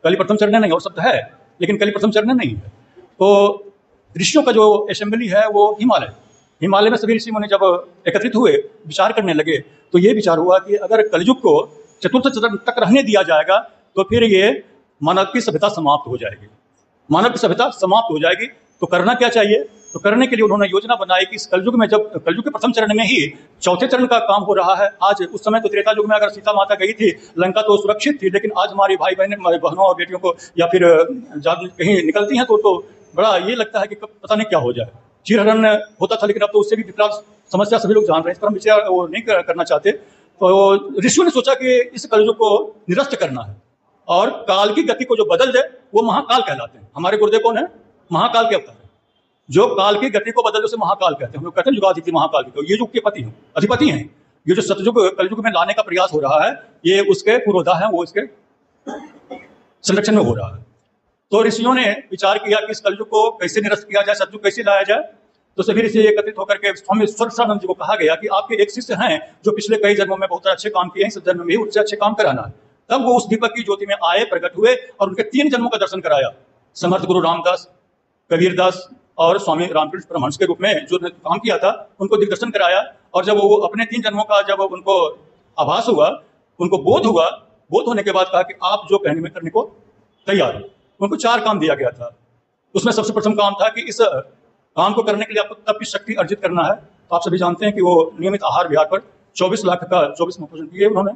कली प्रथम चरण नहीं, और शब्द है लेकिन कली प्रथम चरण नहीं है। तो ऋषियों का जो असेंबली है वो हिमालय में सभी ऋषि मुनि जब एकत्रित हुए, विचार करने लगे, तो ये विचार हुआ कि अगर कलयुग को चतुर्थ चरण तक रहने दिया जाएगा तो फिर ये मानव की सभ्यता समाप्त हो जाएगी। मानव की सभ्यता समाप्त हो जाएगी। तो करना क्या चाहिए? तो करने के लिए उन्होंने योजना बनाई कि इस कलयुग में, जब कलयुग के प्रथम चरण में ही 4थे चरण का काम हो रहा है। आज उस समय तो त्रेता युग में अगर सीता माता गई थी, लंका तो सुरक्षित थी, लेकिन आज हमारी भाई बहनों और बेटियों को या फिर जब कहीं निकलती हैं तो बड़ा ये लगता है कि पता नहीं क्या हो जाए। चीरहरण होता था, लेकिन अब तो उससे भी विकराल समस्या सभी लोग जान रहे हैं। इस पर हम विचार वो नहीं करना चाहते। तो ऋषियों ने सोचा कि इस कलयुग को निरस्त करना है और काल की गति को जो बदल दे वो महाकाल कहलाते हैं। हमारे गुरुदेव कौन है? महाकाल के अवतार है। जो काल की गति को बदल उसे महाकाल कहते हैं। हम लोग कहते हैं युगाधिपति महाकाल की। ये युग के पति हैं, अधिपति हैं। ये जो सतयुग कलयुग में लाने का प्रयास हो रहा है, ये उसके पूर्वोधा है, वो इसके संरक्षण में हो रहा है। तो ऋषियों ने विचार किया कि इस कलयुग को कैसे निरस्त किया जाए, सतयुग कैसे लाया जाए। तो सभी ऋषि एकत्रित होकर के स्वामी सर्वेश्वरानंद जी को कहा गया कि आपके एक शिष्य हैं जो पिछले कई जन्मों में बहुत अच्छे काम किए हैं, इस जन्म में भी उससे अच्छे काम कराना है। तब वो उस दीपक की ज्योति में आए, प्रकट हुए और उनके 3 जन्मों का दर्शन कराया। समर्थ गुरु रामदास, कबीरदास और स्वामी रामकृष्ण परमहंस के रूप में जो काम किया था, उनको दिग्दर्शन कराया। और जब वो अपने 3 जन्मों का जब उनको आभास हुआ, उनको बोध हुआ, बोध होने के बाद कहा कि आप जो कहने में करने को तैयार हैं। उनको 4 काम दिया गया था। उसमें सबसे प्रथम काम था कि इस काम को करने के लिए आपको तप की शक्ति अर्जित करना है। तो आप सभी जानते हैं कि वो नियमित आहार विहार पर 24 लाख का 24 महापोषण किए उन्होंने।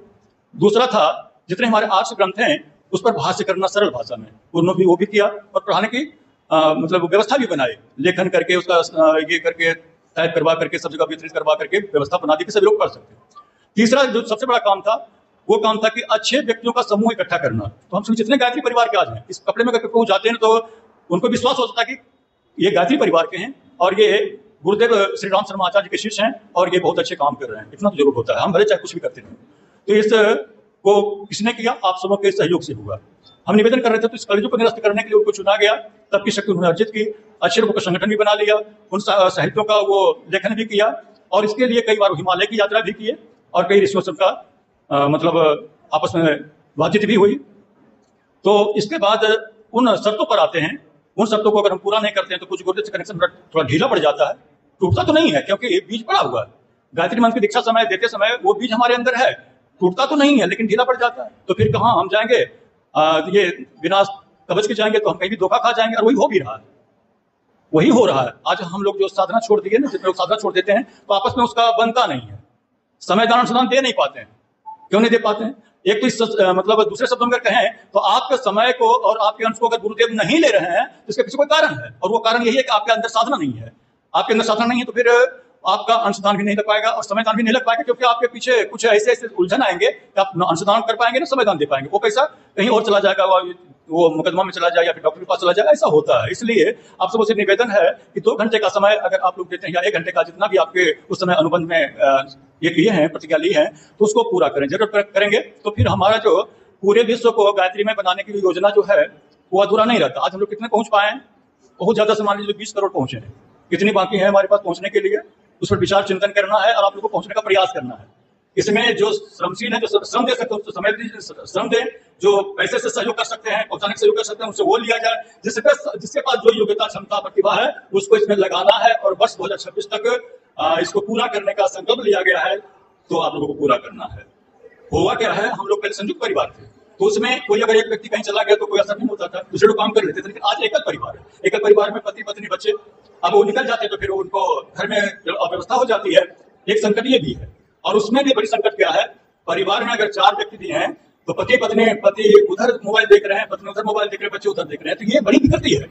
दूसरा था, जितने हमारे आर्ष ग्रंथ हैं उस पर भाष्य करना सरल भाषा में, उन्होंने भी वो भी किया। और पढ़ाने की मतलब व्यवस्था भी बनाई, लेखन करके उसका ये करके टाइप करवा करके सब जगह वितरित करवा करके व्यवस्था बना दी कि सभी लोग पढ़ सकते हैं। तीसरा जो सबसे बड़ा काम था, वो काम था कि अच्छे व्यक्तियों का समूह इकट्ठा करना। तो हम सभी जितने गायत्री परिवार के आज हैं, इस कपड़े में करके जाते हैं तो उनको विश्वास होता था कि ये गायत्री परिवार के हैं और ये गुरुदेव श्री राम शर्मा आचार्य के शिष्य हैं और ये बहुत अच्छे काम कर रहे हैं। इतना तो जरूर होता है, हम भले चाहे कुछ भी करते रहें। तो इस को किसने किया? आप सबों के सहयोग से हुआ। हम निवेदन कर रहे थे तो इस कलयुग को निरस्त करने के लिए उनको चुना गया। तब की शक्ति उन्होंने अर्जित की। अच्छे लोगों का संगठन भी बना लिया, उन साहित्यों का वो लेखन भी किया और इसके लिए कई बार हिमालय की यात्रा भी की और कई ऋषियों का मतलब आपस में बातचीत भी हुई। तो इसके बाद उन शर्तों पर आते हैं। उन शर्तों को अगर हम पूरा नहीं करते हैं तो कुछ गुरुदेव से कनेक्शन थोड़ा ढीला पड़ जाता है। टूटता तो नहीं है क्योंकि बीज पड़ा हुआ है। गायत्री मंत्र की दीक्षा समय देते समय वो बीज हमारे अंदर है, टूटता तो नहीं है लेकिन ढीला पड़ जाता है। तो फिर कहाँ हम जाएंगे? ये बिना कवच के जाएंगे तो हम कहीं भी धोखा खा जाएंगे। और वही हो भी रहा है, वही हो रहा है। आज हम लोग जो साधना छोड़ दिए ना, जितने लोग साधना छोड़ देते हैं तो आपस में उसका बनता नहीं है। समय दान अनुदान दे नहीं पाते हैं। क्यों नहीं दे पाते हैं? एक तो इस मतलब दूसरे शब्दों में कहें तो आपके समय को और आपके अंश को अगर गुरुदेव नहीं ले रहे हैं तो इसके पीछे कोई कारण है। और वो कारण यही है कि आपके अंदर साधना नहीं है। आपके अंदर साधना नहीं है तो फिर आपका अंशदान भी नहीं लग पाएगा और समयदान भी नहीं लग पाएगा, क्योंकि आपके पीछे कुछ ऐसे उलझन आएंगे कि आप अंशदान कर पाएंगे ना समयदान दे पाएंगे। वो कैसा? कहीं और चला जाएगा, वो मुकदमा में चला जाए या फिर डॉक्टर के पास चला जाए, ऐसा होता है। इसलिए आप सबसे निवेदन है कि 2 घंटे का समय अगर आप लोग देते हैं या 1 घंटे का, जितना भी आपके उस समय अनुबंध में ये किए हैं, प्रतिज्ञा ली है, तो उसको पूरा करें। जरूर करेंगे तो फिर हमारा जो पूरे विश्व को गायत्री में बनाने की योजना जो है वो अधूरा नहीं रहता। आज हम लोग कितने पहुंच पाए हैं? बहुत ज्यादा से मान लीजिए 20 करोड़ पहुंचे हैं। कितनी बाकी है हमारे पास पहुंचने के लिए? उस पर विचार चिंतन करना है और आप लोग को पहुंचने का प्रयास करना है। इसमें जो श्रमशील है, जो श्रम दे सकते हैं उसको समय दीजिए, श्रम दें। जो पैसे से सहयोग कर सकते हैं, पहुंचाने का सहयोग कर सकते हैं, उनसे वो लिया जाए। जिसके पास जो योग्यता, क्षमता, प्रतिभा है उसको इसमें लगाना है और वर्ष 2026 तक इसको पूरा करने का संकल्प लिया गया है। तो आप लोगों को पूरा करना है। हुआ क्या है, हम लोग पहले संयुक्त परिवार थे, तो उसमें कोई अगर एक व्यक्ति कहीं चला गया तो कोई असर नहीं होता था, दूसरे लोग काम कर लेते थे। लेकिन आज एकल परिवार है, एकल परिवार में पति पत्नी बच्चे, अब वो निकल जाते तो फिर उनको घर में अव्यवस्था हो जाती है। एक संकट ये भी है। और उसमें भी बड़ी संकट क्या है, परिवार में अगर 4 व्यक्ति भी हैं तो पति पत्नी, पति उधर मोबाइल देख रहे हैं, पत्नी उधर मोबाइल देख रहे हैं, बच्चे उधर देख रहे हैं, तो ये बड़ी विकृति है।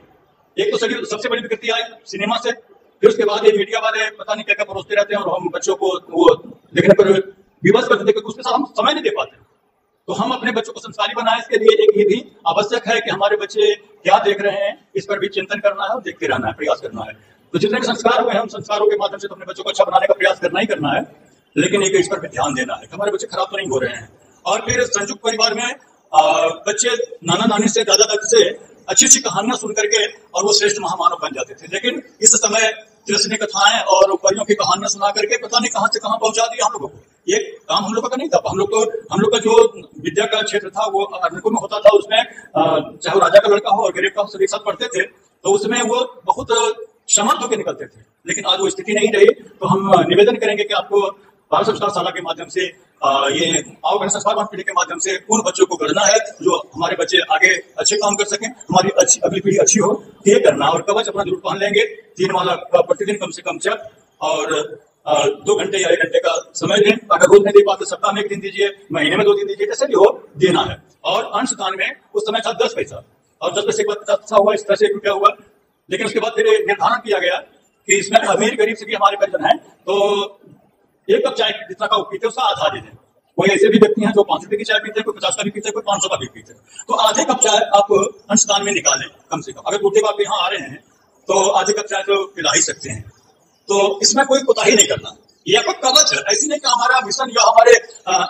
एक तो सबसे बड़ी विकृति आई सिनेमा से, फिर उसके बाद ये मीडिया वाले पता नहीं क्या क्या परोसते रहते हैं और हम बच्चों को वो देखने पर विवश करते थे, उसके साथ हम समय नहीं दे पाते। तो हम अपने बच्चों को संस्कारी बनाए, इसके लिए एक ये भी आवश्यक है कि हमारे बच्चे क्या देख रहे हैं इस पर भी चिंतन करना है और देखते रहना है, प्रयास करना है। तो जितने भी संस्कार हुए हैं उन संस्कारों के माध्यम से तो अपने बच्चों को अच्छा बनाने का प्रयास करना ही करना है, लेकिन एक इस पर भी ध्यान देना है कि हमारे बच्चे खराब तो नहीं हो रहे हैं। और फिर संयुक्त परिवार में बच्चे नाना नानी से, दादा दादी से अच्छी अच्छी कहानियां सुन करके और वो श्रेष्ठ महामानव बन जाते थे। लेकिन इस समय तिरस्नी कथाएं और परियों की कहानियां सुना करके पता नहीं कहां से कहां पहुंचा दिया हम लोगों को। ये काम हम लोग का नहीं था। हम लोग का जो विद्या का क्षेत्र था वो अर्नपुर में होता था। उसमें चाहे वो राजा का लड़का हो और गरीब का हो, सभी साथ पढ़ते थे, तो उसमें वो बहुत समर्थ होकर निकलते थे। लेकिन आज वो स्थिति नहीं रही। तो हम निवेदन करेंगे कि आपको बाल संस्कारशाला के माध्यम से ये आवरण संस्कार पीढ़ी के माध्यम से उन बच्चों को गढ़ना है जो हमारे बच्चे आगे अच्छे काम कर सकें, हमारी अच्छी अगली पीढ़ी अच्छी हो, ये करना। और कवच अपना जरूर पहन लेंगे, 3 माला प्रतिदिन कम से कम जप, और 2 घंटे या 1 घंटे का समय दें। अगर रोज नहीं दे पाते सप्ताह में 1 दिन दीजिए, महीने में 2 दिन दीजिए, जैसे भी हो देना है। और अंश दान में उस समय था 10 पैसा, और 10 पैसे के बाद 50 पैसा हुआ, इस तरह से 1 रुपया हुआ। लेकिन उसके बाद फिर निर्धारण किया गया कि इसमें अमीर गरीब से भी हमारे परिजन हैं, तो 1 कप चाय जितना का पीते उसका आधा दे दें। कोई ऐसे भी व्यक्ति हैं जो 5 रुपए की चाय पीते हैं, कोई 50 का भी पीते हैं, कोई 500 का भी पीते हैं, तो आधे कप चाय आप अंशदान में निकालें कम से कम। अगर गुरुदेव आप यहाँ आ रहे हैं तो आधे कप चाय तो पिला ही सकते हैं। तो इसमें कोई कोताही नहीं करना। ये आपका कवच है, ऐसी नहीं कि हमारा मिशन या हमारे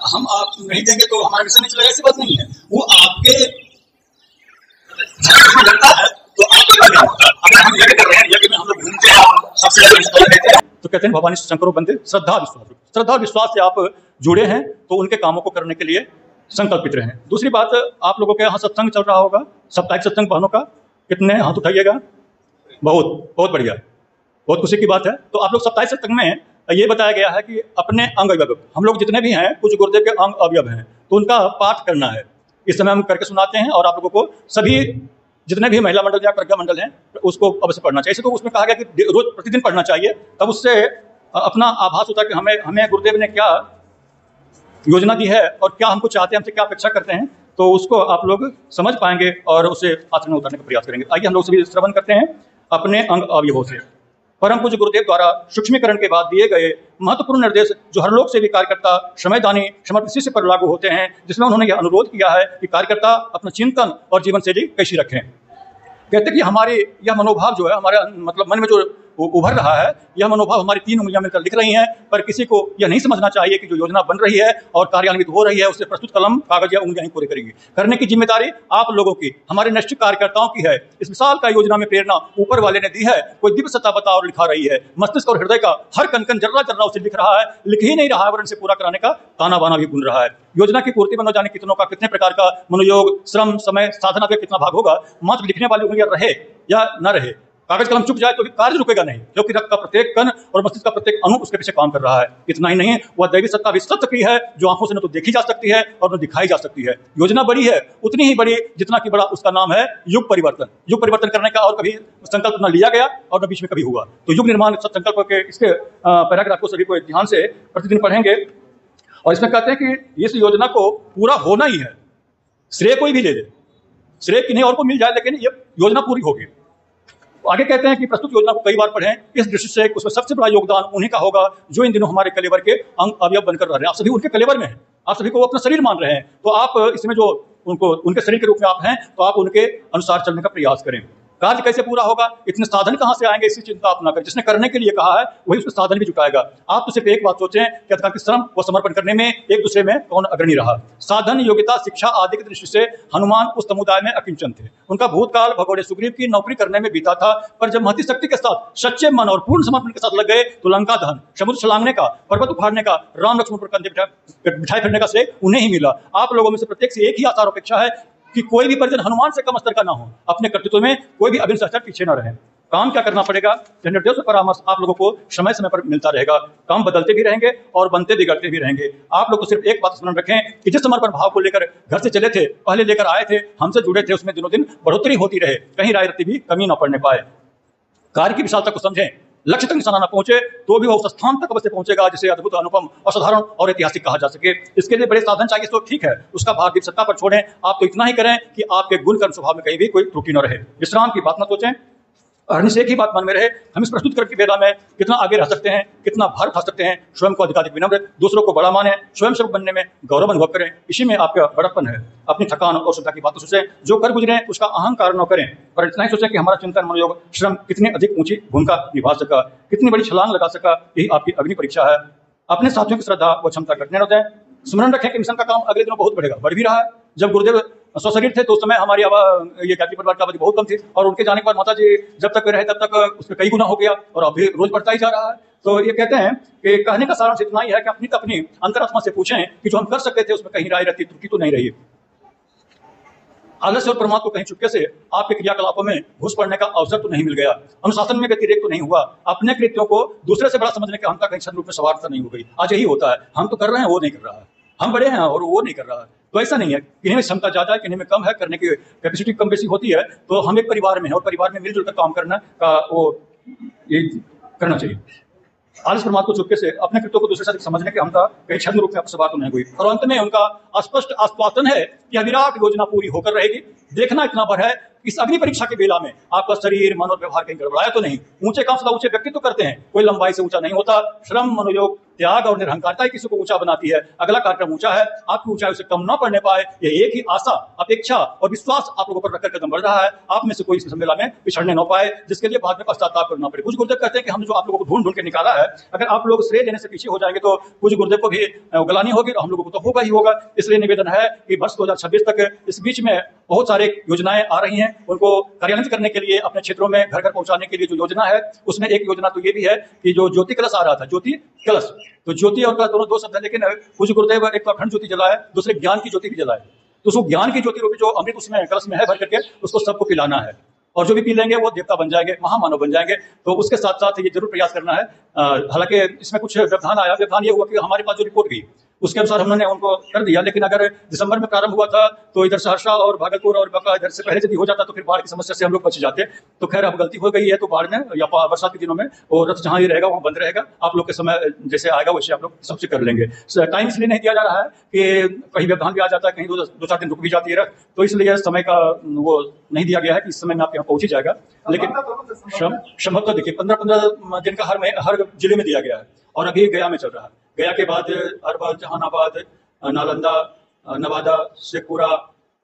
हम आप नहीं देंगे तो हमारा मिशन नहीं चलेगा, ऐसी बात नहीं है। वो आपके लगता है तो आपका अगर हम यज्ञ कर रहे हैं, यज्ञ में हम लोग घूमते हैं, सबसे ज्यादा तो कहते हैं भवानी शंकरों बंदे श्रद्धा विश्वास। श्रद्धा और विश्वास से आप जुड़े हैं तो उनके कामों को करने के लिए संकल्पित रहें। दूसरी बात, आप लोगों के यहाँ सत्संग चल रहा होगा, साप्ताहिक सत्संग बहनों का, कितने हाथ उठाइएगा? बहुत बढ़िया, बहुत खुशी की बात है। तो आप लोग साप्ताहिक सत्संग में ये बताया गया है कि अपने अंग अवयव, हम लोग जितने भी हैं कुछ गुरुदेव के अंग अवयव हैं, तो उनका पाठ करना है। इस समय हम करके सुनाते हैं और आप लोगों को सभी जितने भी महिला मंडल या प्रज्ञा मंडल हैं उसको अवश्य पढ़ना चाहिए। तो उसमें कहा गया कि रोज प्रतिदिन पढ़ना चाहिए, तब उससे अपना आभास होता है कि हमें गुरुदेव ने क्या योजना दी है और क्या हमको चाहते हैं, हमसे क्या अपेक्षा करते हैं, तो उसको आप लोग समझ पाएंगे और उसे आचरण में उतारने का प्रयास करेंगे। आइए हम लोग सभी श्रवण करते हैं अपने अंग अवयवों से। परम पूज्य गुरुदेव द्वारा सूक्ष्मीकरण के बाद दिए गए महत्वपूर्ण निर्देश जो हर लोक सेवी कार्यकर्ता श्रमदानी समर्पित शिष्य पर लागू होते हैं, जिसमें उन्होंने यह अनुरोध किया है कि कार्यकर्ता अपना चिंतन और जीवन शैली कैसी रखें। कहते हैं कि हमारे यह मनोभाव जो है, हमारे मतलब मन में जो उभर रहा है, यह मनोभाव हमारी 3 उंगलियां मिलकर लिख रही हैं, पर किसी को यह नहीं समझना चाहिए कि जो योजना बन रही है और कार्यान्वित हो रही है उससे प्रस्तुत कलम कागज या उंगलियां ही पूरी करेगी। करने की जिम्मेदारी आप लोगों की, हमारे निष्ठिक कार्यकर्ताओं की है। इस विशाल का योजना में प्रेरणा ऊपर वाले ने दी है। कोई दिव्य सत्ता बता और लिखा रही है। मस्तिष्क और हृदय का हर कण जर्रा जर्रा उसे लिख रहा है, लिख ही नहीं रहा है वरन से पूरा कराने का ताना बाना भी बुन रहा है। योजना की पूर्ति में न जाने कितनों का कितने प्रकार का मनोयोग, श्रम, समय, साधना का कितना भाग होगा। मात्र लिखने वाली उंगलियां रहे या न रहे, कागज कलम चुक जाए तो भी कार्य रुकेगा नहीं, क्योंकि रक्त का प्रत्येक कण और मस्तिष्क का प्रत्येक अणु उसके पीछे काम कर रहा है। इतना ही नहीं, वह दैवी सत्ता भी सत्य की है जो आंखों से न तो देखी जा सकती है और न दिखाई जा सकती है। योजना बड़ी है, उतनी ही बड़ी जितना कि बड़ा उसका नाम है युग परिवर्तन। युग परिवर्तन करने का और कभी संकल्प न लिया गया और न बीच में कभी हुआ। तो युग निर्माण संकल्प के इसके पैराग्राफ को सभी को ध्यान से प्रतिदिन पढ़ेंगे। और इसमें कहते हैं कि इस योजना को पूरा होना ही है। श्रेय कोई भी ले ले, श्रेय किन्हीं और को मिल जाए, लेकिन ये योजना पूरी होगी। आगे कहते हैं कि प्रस्तुत योजना को कई बार पढ़ें, इस दृष्टि से उसमें सबसे बड़ा योगदान उन्हीं का होगा जो इन दिनों हमारे कलेवर के अंग अवयव बनकर रह रहे हैं। आप सभी उनके कलेवर में हैं, आप सभी को वो अपना शरीर मान रहे हैं। तो आप इसमें जो उनको उनके शरीर के रूप में आप हैं, तो आप उनके अनुसार चलने का प्रयास करें। कार्य कैसे पूरा होगा, इतने साधन कहाँ से आएंगे, इसकी चिंता आप ना करें। जिसने करने के लिए कहा है वही उसके साधन भी जुटाएगा। आप तो सिर्फ एक बात सोचें कि अधिकार के श्रम व समर्पण करने में एक दूसरे में कौन अग्रणी रहा। साधन, योग्यता, शिक्षा आदि की दृष्टि से हनुमान उस समुदाय में अकिंचन थे। उनका भूतकाल भगोड़े सुग्रीव की नौकरी करने में बीता था, पर जब महती शक्ति के साथ सच्चे मन और पूर्ण समर्पण के साथ लग गए तो लंका दहन, समुद्र छलांगने का, पर्वत उखाड़ने का, राम लक्ष्मण पर कंधे बिठाए फिरने का श्रेय उन्हें ही मिला। आप लोगों में से प्रत्येक से एक ही आचार अपेक्षा है कि कोई भी परिजन हनुमान से कम स्तर का ना हो, अपने कर्तृत्व में कोई भी अभिन्न सहचर पीछे ना रहे। काम क्या करना पड़ेगा, निर्देश और परामर्श आप लोगों को समय समय पर मिलता रहेगा। काम बदलते भी रहेंगे और बनते बिगड़ते भी रहेंगे। आप लोग को सिर्फ एक बात स्मरण रखें कि जिस समर्पण भाव को लेकर घर से चले थे, पहले लेकर आए थे, हमसे जुड़े थे, उसमें दिनों दिन बढ़ोतरी होती रहे, कहीं राय रत्ती भी कमी ना पड़ने पाए। कार्य की विशालता को समझें, लक्ष्य तक निशाना न पहुंचे तो भी वो उस स्थान तक अवश्य पहुंचेगा जिसे अद्भुत, अनुपम, असाधारण और ऐतिहासिक कहा जा सके। इसके लिए बड़े साधन चाहिए तो ठीक है, उसका भार भी सत्ता पर छोड़ें। आप तो इतना ही करें कि आपके गुण कर्म स्वभाव में कहीं भी कोई त्रुटि न रहे। विश्राम की बात न सोचें, हरनी से एक ही बात मन में रहे, हम इस प्रस्तुत करके बेला में कितना आगे रह सकते हैं, कितना भार उठा सकते हैं। स्वयं को अधिकाधिक विनम्र, दूसरों को बड़ा माने, स्वयं सेवक बनने में गौरव अनुभव करें, इसी में आपका बड़प्पन है। अपनी थकान और श्रद्धा की बातों सोचें, जो कर गुजरे उसका अहंकार न करें, पर इतना ही सोचें कि हमारा चिंतन, मनोयोग, श्रम कितनी अधिक ऊंची भूमिका निभा सका, कितनी बड़ी छलांग लगा सका, यही आपकी अग्नि परीक्षा है। अपने साथियों की श्रद्धा व क्षमता घटने न दें। स्मरण रखें कि मिशन का काम अगले दिनों बहुत बढ़ेगा, बढ़ भी रहा है। जब गुरुदेव स्वशरीर थे तो उस समय हमारी ये गायत्री परिवार की आबादी बहुत कम थी, और उनके जाने के बाद माता जी जब तक रहे तब तक उसमें कई गुना हो गया और अभी रोज बढ़ता ही जा रहा है। तो ये कहते हैं कि कहने का सारांश इतना ही है कि अपनी अंतरात्मा से पूछें कि जो हम कर सकते थे उसमें कहीं राय रहती, त्रुटि तो नहीं रही। आलस्य और प्रमाद को कहीं चुपके से आपके क्रियाकलापों में घुस पड़ने का अवसर तो नहीं मिल गया, अनुशासन में व्यतिरेक तो नहीं हुआ, अपने कृत्यों को दूसरे से बड़ा समझने के अहंता कहीं छद्म रूप में सवारता नहीं हो गई। आज यही होता है, हम तो कर रहे हैं, वो नहीं कर रहा है, हम बड़े हैं और वो नहीं कर रहा है। तो ऐसा नहीं है, किन्हीं में क्षमता ज्यादा है, किन्हीं में कम है, करने की कैपेसिटी कम बेसी होती है। तो हम एक परिवार में हैं और परिवार में मिलजुल कर काम करना का वो ये करना चाहिए। आलस प्रमाद को चुपके से अपने कृत्यों को दूसरे से समझने के हमता कहीं छद्म रूप में आपसे बात नहीं हुई। और अंत में उनका स्पष्ट आश्वासन है कि विराट योजना पूरी होकर रहेगी। देखना इतना भर है, इस अग्नि परीक्षा के बेला में आपका शरीर, मन और व्यवहार कहीं गड़बड़ाया तो नहीं। ऊंचे काम सदा ऊंचे व्यक्ति तो करते हैं, कोई लंबाई से ऊंचा नहीं होता। श्रम, मनोयोग, त्याग और निरहंकारता ही किसी को ऊंचा बनाती है। अगला कार्यक्रम ऊंचा है, आपकी ऊंचाई उसे कम न पड़ने पाए, यह एक ही आशा, अपेक्षा और विश्वास आप लोगों पर रखकर कदम बढ़ रहा है। आप में से कोई इस सम्मेलन में पिछड़ने न पाए, जिसके लिए बाद में पश्चाताप करना पड़े। कुछ गुरुदेव कहते हैं कि हमने जो आप लोगों को ढूंढ ढूंढ के निकाला है, अगर आप लोग श्रेय लेने से पीछे हो जाएंगे तो कुछ गुरुदेव को भी गलानी होगी और हम लोगों को तो होगा ही होगा। इसलिए निवेदन है कि वर्ष 2026 तक इस बीच में बहुत सारे योजनाएं आ रही हैं, उनको कार्यान्वित करने के लिए, अपने क्षेत्रों में घर घर पहुंचाने के लिए जो योजना है, उसमें एक योजना तो ये भी है कि जो ज्योति कलश आ रहा था, ज्योति कलश, तो ज्योति और कलश दोनों दो शब्द है, लेकिन कुछ गुरुदेव एक तो अखंड ज्योति जलाए, दूसरे ज्ञान की ज्योति भी जलाए। तो उसको ज्ञान की ज्योति रूपी जो अमृत उसमें कलश में है भर करके उसको सबको पिलाना है, और जो भी पी लेंगे वो देवता बन जाएंगे, महामानव बन जाएंगे। तो उसके साथ साथ ये जरूर प्रयास करना है। हालांकि इसमें कुछ व्यवधान आया। व्यवधान ये हुआ कि हमारे पास जो रिपोर्ट गई उसके अनुसार हमने उनको कर दिया, लेकिन अगर दिसंबर में प्रारंभ हुआ था तो इधर सहरसा और भागलपुर और बांका इधर से पहले यदि हो जाता तो फिर बाढ़ की समस्या से हम लोग बच जाते। तो खैर अब गलती हो गई है, तो बाढ़ में या बरसात के दिनों में वो रथ जहाँ ही रहेगा वहाँ बंद रहेगा। आप लोग के समय जैसे आएगा वैसे आप लोग सबसे कर लेंगे। टाइम इसलिए नहीं दिया जा रहा है कि कहीं व्यवधान भी आ जाता है, कहीं दो चार दिन रुक भी जाती है रथ, तो इसलिए समय का वो नहीं दिया गया है कि इस समय में आपके यहाँ पहुंच ही जाएगा। लेकिन संभवतः देखिए 15 दिन का हर जिले में दिया गया है, और अभी गया में चल रहा है। गया के बाद अरवल, जहानाबाद, नालंदा, नवादा, शेखपुरा,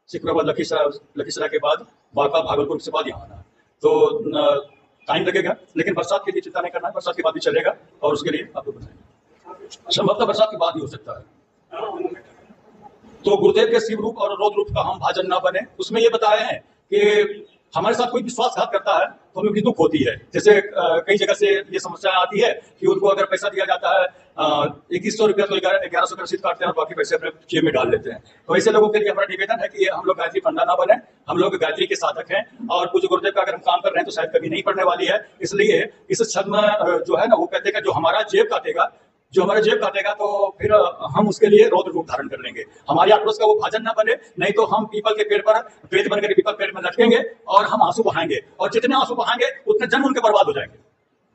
लखीसराय के बाद बांका, भागलपुर के बाद यहाँ आना है। तो टाइम लगेगा, लेकिन बरसात के लिए चिंता नहीं करना है, बरसात के बाद भी चलेगा और उसके लिए आप लोग बताएंगे। संभवतः बरसात के बाद ही हो सकता है। तो गुरुदेव के शिव रूप और रौद्र रूप का हम भाजन न बने। उसमें ये बताए हैं कि हमारे साथ कोई विश्वासघात करता है तो हमें भी दुख होती है। जैसे कई जगह से ये समस्या आती है कि उनको अगर पैसा दिया जाता है 2100 रुपया तो 1100 का रसीद काटते हैं और बाकी पैसे अपने जेब में डाल लेते हैं। तो ऐसे लोगों के लिए हमारा निवेदन है कि हम लोग गायत्री पंडा ना बने, हम लोग गायत्री के साधक हैं, और पूज्य गुरुदेव का अगर हम काम कर रहे हैं तो शायद कभी नहीं पड़ने वाली है। इसलिए इस छद्म जो है ना, वो कहते हैं कि जो हमारा जेब काटेगा तो फिर हम उसके लिए रौद्र रूप धारण कर लेंगे। हमारी आक्रोश का वो भाजन ना बने, नहीं तो हम पीपल के पेड़ पर प्रेत बनकर पीपल पेड़ में लटकेंगे और हम आंसू बहाएंगे, और जितने आंसू बहाएंगे उतने जन्म उनके बर्बाद हो जाएंगे।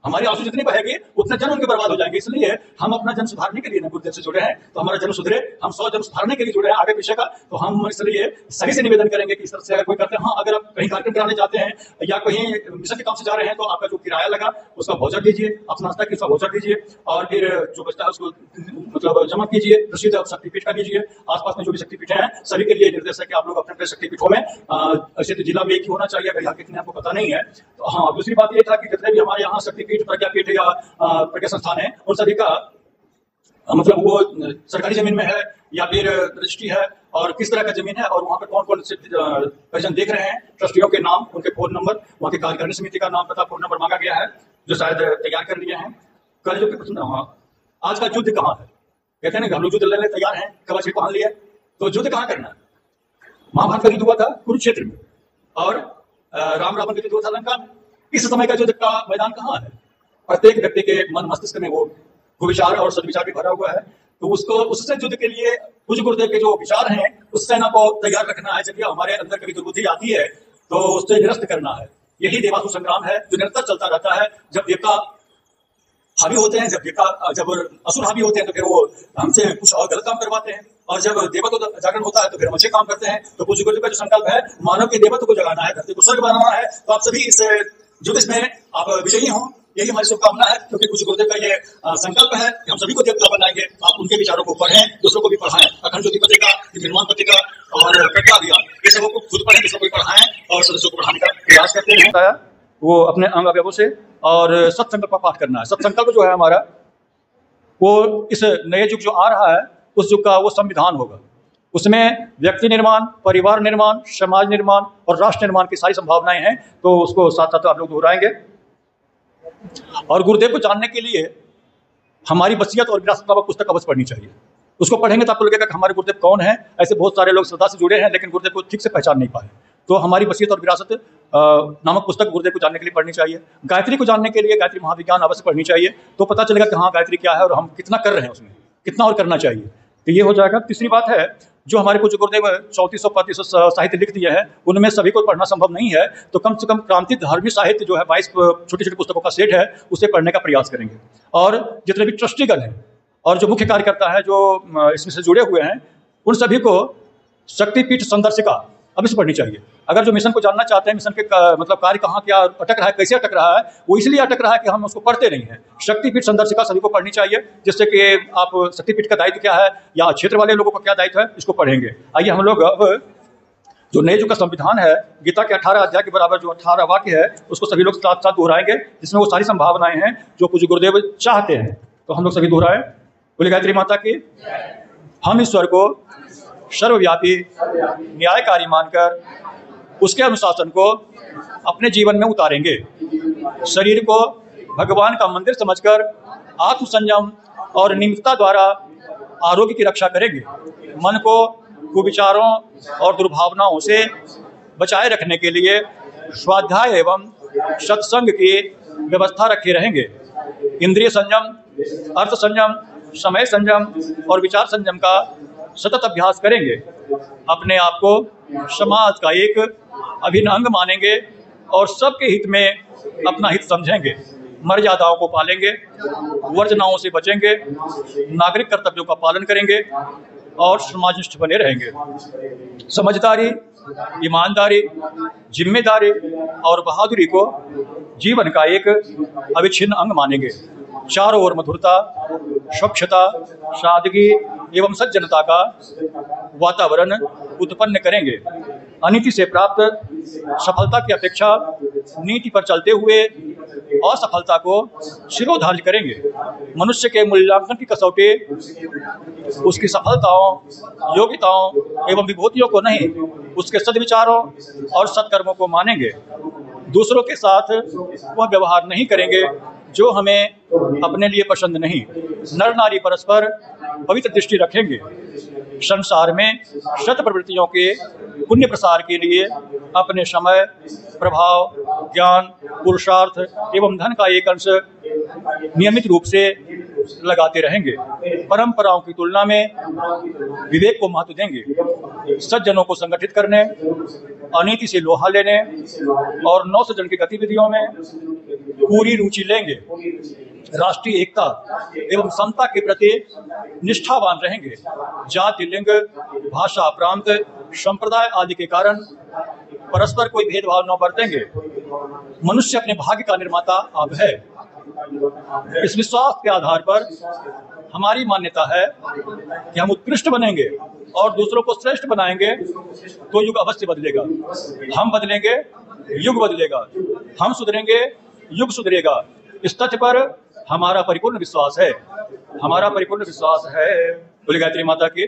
हमारे आंसू जितने बहेंगे उतने जन्म उनके बर्बाद हो जाएंगे। इसलिए हम अपना जन्म सुधारने के लिए ना गुरुदेव से जुड़े हैं, तो हमारा जन्म सुधरे, हम 100 जन्म सुधारने के लिए जुड़े हैं आगे पीछे का। तो हम इसलिए सही से निवेदन करेंगे कि इस तरह से अगर कोई करते हैं, हाँ अगर आप कहीं कार्यक्रम कराने जाते हैं या कहीं मिशन के काम से जा रहे हैं, तो आपका जो किराया लगा उसका वाउचर दीजिए, आप नाश्ता की उसका वाउचर दीजिए, और फिर जो बचता है उसको मतलब जमा कीजिए, रसीद शक्तिपीठ का दीजिए। आसपास में जो भी शक्तिपीठ हैं सभी के लिए निर्देश है कि आप लोग अपने अपने शक्तिपीठों में, ऐसे तो जिला में एक ही होना चाहिए, अगर यहाँ कितने आपको पता नहीं है तो। हाँ, दूसरी बात ये था कि जितने भी हमारे यहाँ शक्तिपीठ, प्रज्ञापीठ या प्रज्ञा संस्थान है, उन सभी का मतलब वो सरकारी जमीन में है या फिर रजिस्ट्री है, और किस तरह का जमीन है, और वहाँ पर कौन कौन से परिजन देख रहे हैं, ट्रस्टियों के नाम, उनके फोन नंबर, वहाँ की कार्यकारिणी समिति का नाम, पता, फोन नंबर मांगा गया है, जो शायद तैयार कर लिए हैं। कल जो आज का युद्ध कहाँ है? कहते हैं ना हम लोग युद्ध लड़ने तैयार हैं, कवच भी पहन लिया, तो युद्ध कहाँ करना है? महाभारत का युद्ध हुआ था कुरुक्षेत्र में, और राम रावण का युद्ध हुआ था लंका में। इस समय का युद्ध का मैदान कहाँ है? प्रत्येक व्यक्ति के मन मस्तिष्क में वो विचार और सदविचार भी भरा हुआ है, तो उसको उससे युद्ध के लिए कुछ गुरुदेव के जो विचार हैं उस सेना को तैयार रखना है। जब हमारे अंदर कभी दुर्बुद्धि आती है तो उससे निरस्त करना है। यही देवासुर संग्राम है जो निरंतर चलता रहता है। जब देवता हावी होते हैं, जब असुर हावी होते हैं तो फिर वो हमसे कुछ और गलत काम करवाते हैं, और जब देवत्व तो जागरण होता है तो फिर हम अच्छे काम करते हैं। तो कुछ गुरुदेव का जो संकल्प है, मानव के देवत्व को जगाना है, धरती को स्वर्ग बनाना है, तो आप सभी इस जुगत में आप विजयी हों, यही हमारी शुभकामना है। क्योंकि कुछ गुरुदेव का ये संकल्प है कि हम सभी को देवता बनाएंगे। आप उनके विचारों को पढ़ें, दूसरों को भी पढ़ाएं। अखंड ज्योति पत्रिका, निर्माण पत्रिका और प्रज्ञा अभियान, ये सबको खुद पढ़ें, दूसरों को पढ़ाएं और सदस्यों को पढ़ाने का प्रयास करते हैं। वो अपने अंग अवयवों से और सत्संकल्प का पाठ करना है। सत्संकल्प जो है हमारा, वो इस नए युग जो आ रहा है उस युग का वो संविधान होगा। उसमें व्यक्ति निर्माण, परिवार निर्माण, समाज निर्माण और राष्ट्र निर्माण की सारी संभावनाएं हैं। तो उसको साथ साथ आप लोग दोहराएंगे। और गुरुदेव को जानने के लिए हमारी वसीयत और विरासत नामक पुस्तक अवश्य पढ़नी चाहिए। उसको पढ़ेंगे तो आपको लगेगा कि हमारे गुरुदेव कौन है। ऐसे बहुत सारे लोग श्रद्धा से जुड़े हैं लेकिन गुरुदेव को ठीक से पहचान नहीं पाए। तो हमारी वसीयत और विरासत नामक पुस्तक गुरुदेव को जानने के लिए पढ़नी चाहिए। गायत्री को जानने के लिए गायत्री महाविज्ञान अवश्य पढ़नी चाहिए। तो पता चलेगा कि हाँ गायत्री क्या है और हम कितना कर रहे हैं, उसमें कितना और करना चाहिए। तो ये हो जाएगा। तीसरी बात है, जो हमारे कुछ गुरुदेव 3400 साहित्य लिख दिए हैं, उनमें सभी को पढ़ना संभव नहीं है। तो कम से कम क्रांति धार्मिक साहित्य जो है 22 छोटी छोटी पुस्तकों का सेट है, उसे पढ़ने का प्रयास करेंगे। और जितने भी ट्रस्टीगण हैं और जो मुख्य कार्यकर्ता हैं जो इसमें से जुड़े हुए हैं, उन सभी को शक्तिपीठ संदर्शिका अवश्य पढ़नी चाहिए। अगर जो मिशन को जानना चाहते हैं, मिशन के मतलब कार्य कहाँ क्या अटक रहा है, कैसे अटक रहा है, वो इसलिए अटक रहा है कि हम उसको पढ़ते नहीं हैं। शक्तिपीठ संदर्शिका सभी को पढ़नी चाहिए, जिससे कि आप शक्तिपीठ का दायित्व क्या है या क्षेत्र वाले लोगों का क्या दायित्व है, इसको पढ़ेंगे। आइए हम लोग अब जो नए युग का संविधान है, गीता के 18 अध्याय के बराबर जो 18 वाक्य है, उसको सभी लोग साथ साथ दोहराएंगे, जिसमें वो सारी संभावनाएं हैं जो कुछ गुरुदेव चाहते हैं। तो हम लोग सभी दोहराएं। बोले गायत्री माता की। हम ईश्वर को सर्वव्यापी न्यायकारी मानकर उसके अनुशासन को अपने जीवन में उतारेंगे। शरीर को भगवान का मंदिर समझकर आत्मसंयम और नियमितता द्वारा आरोग्य की रक्षा करेंगे। मन को कुविचारों और दुर्भावनाओं से बचाए रखने के लिए स्वाध्याय एवं सत्संग की व्यवस्था रखे रहेंगे। इंद्रिय संयम, अर्थ संयम, समय संयम और विचार संयम का सतत अभ्यास करेंगे। अपने आप को समाज का एक अभिन्न अंग मानेंगे और सबके हित में अपना हित समझेंगे। मर्यादाओं को पालेंगे, वर्जनाओं से बचेंगे, नागरिक कर्तव्यों का पालन करेंगे और समाजनिष्ठ बने रहेंगे। समझदारी, ईमानदारी, जिम्मेदारी और बहादुरी को जीवन का एक अविच्छिन्न अंग मानेंगे। चारों ओर मधुरता, स्वच्छता, सादगी एवं सज्जनता का वातावरण उत्पन्न करेंगे। अनीति से प्राप्त सफलता की अपेक्षा नीति पर चलते हुए असफलता को शिरोधार्य करेंगे। मनुष्य के मूल्यांकन की कसौटी उसकी सफलताओं, योग्यताओं एवं विभूतियों को नहीं, उसके सद्विचारों और सत्कर्मों को मानेंगे। दूसरों के साथ वह व्यवहार नहीं करेंगे जो हमें अपने लिए पसंद नहीं। नर नारी परस्पर पवित्र दृष्टि रखेंगे। संसार में सत प्रवृत्तियों के पुण्य प्रसार के लिए अपने समय, प्रभाव, ज्ञान, पुरुषार्थ एवं धन का एक अंश नियमित रूप से लगाते रहेंगे। परंपराओं की तुलना में विवेक को महत्व देंगे। सज्जनों को संगठित करने, अनीति से लोहा लेने और नौसर्जन की गतिविधियों में पूरी रुचि लेंगे, राष्ट्रीय एकता एवं समता के प्रति निष्ठावान रहेंगे, जाति, लिंग, भाषा, प्रांत, संप्रदाय आदि के कारण परस्पर कोई भेदभाव न बरतेंगे। मनुष्य अपने भाग्य का निर्माता अब है। इस विश्वास के आधार पर हमारी मान्यता है कि हम उत्कृष्ट बनेंगे और दूसरों को श्रेष्ठ बनाएंगे तो युग अवश्य बदलेगा। हम बदलेंगे, युग बदलेगा। हम सुधरेंगे, युग सुधरेगा। इस तथ्य पर हमारा परिपूर्ण विश्वास है। हमारा परिपूर्ण विश्वास है। बोले गायत्री माता की।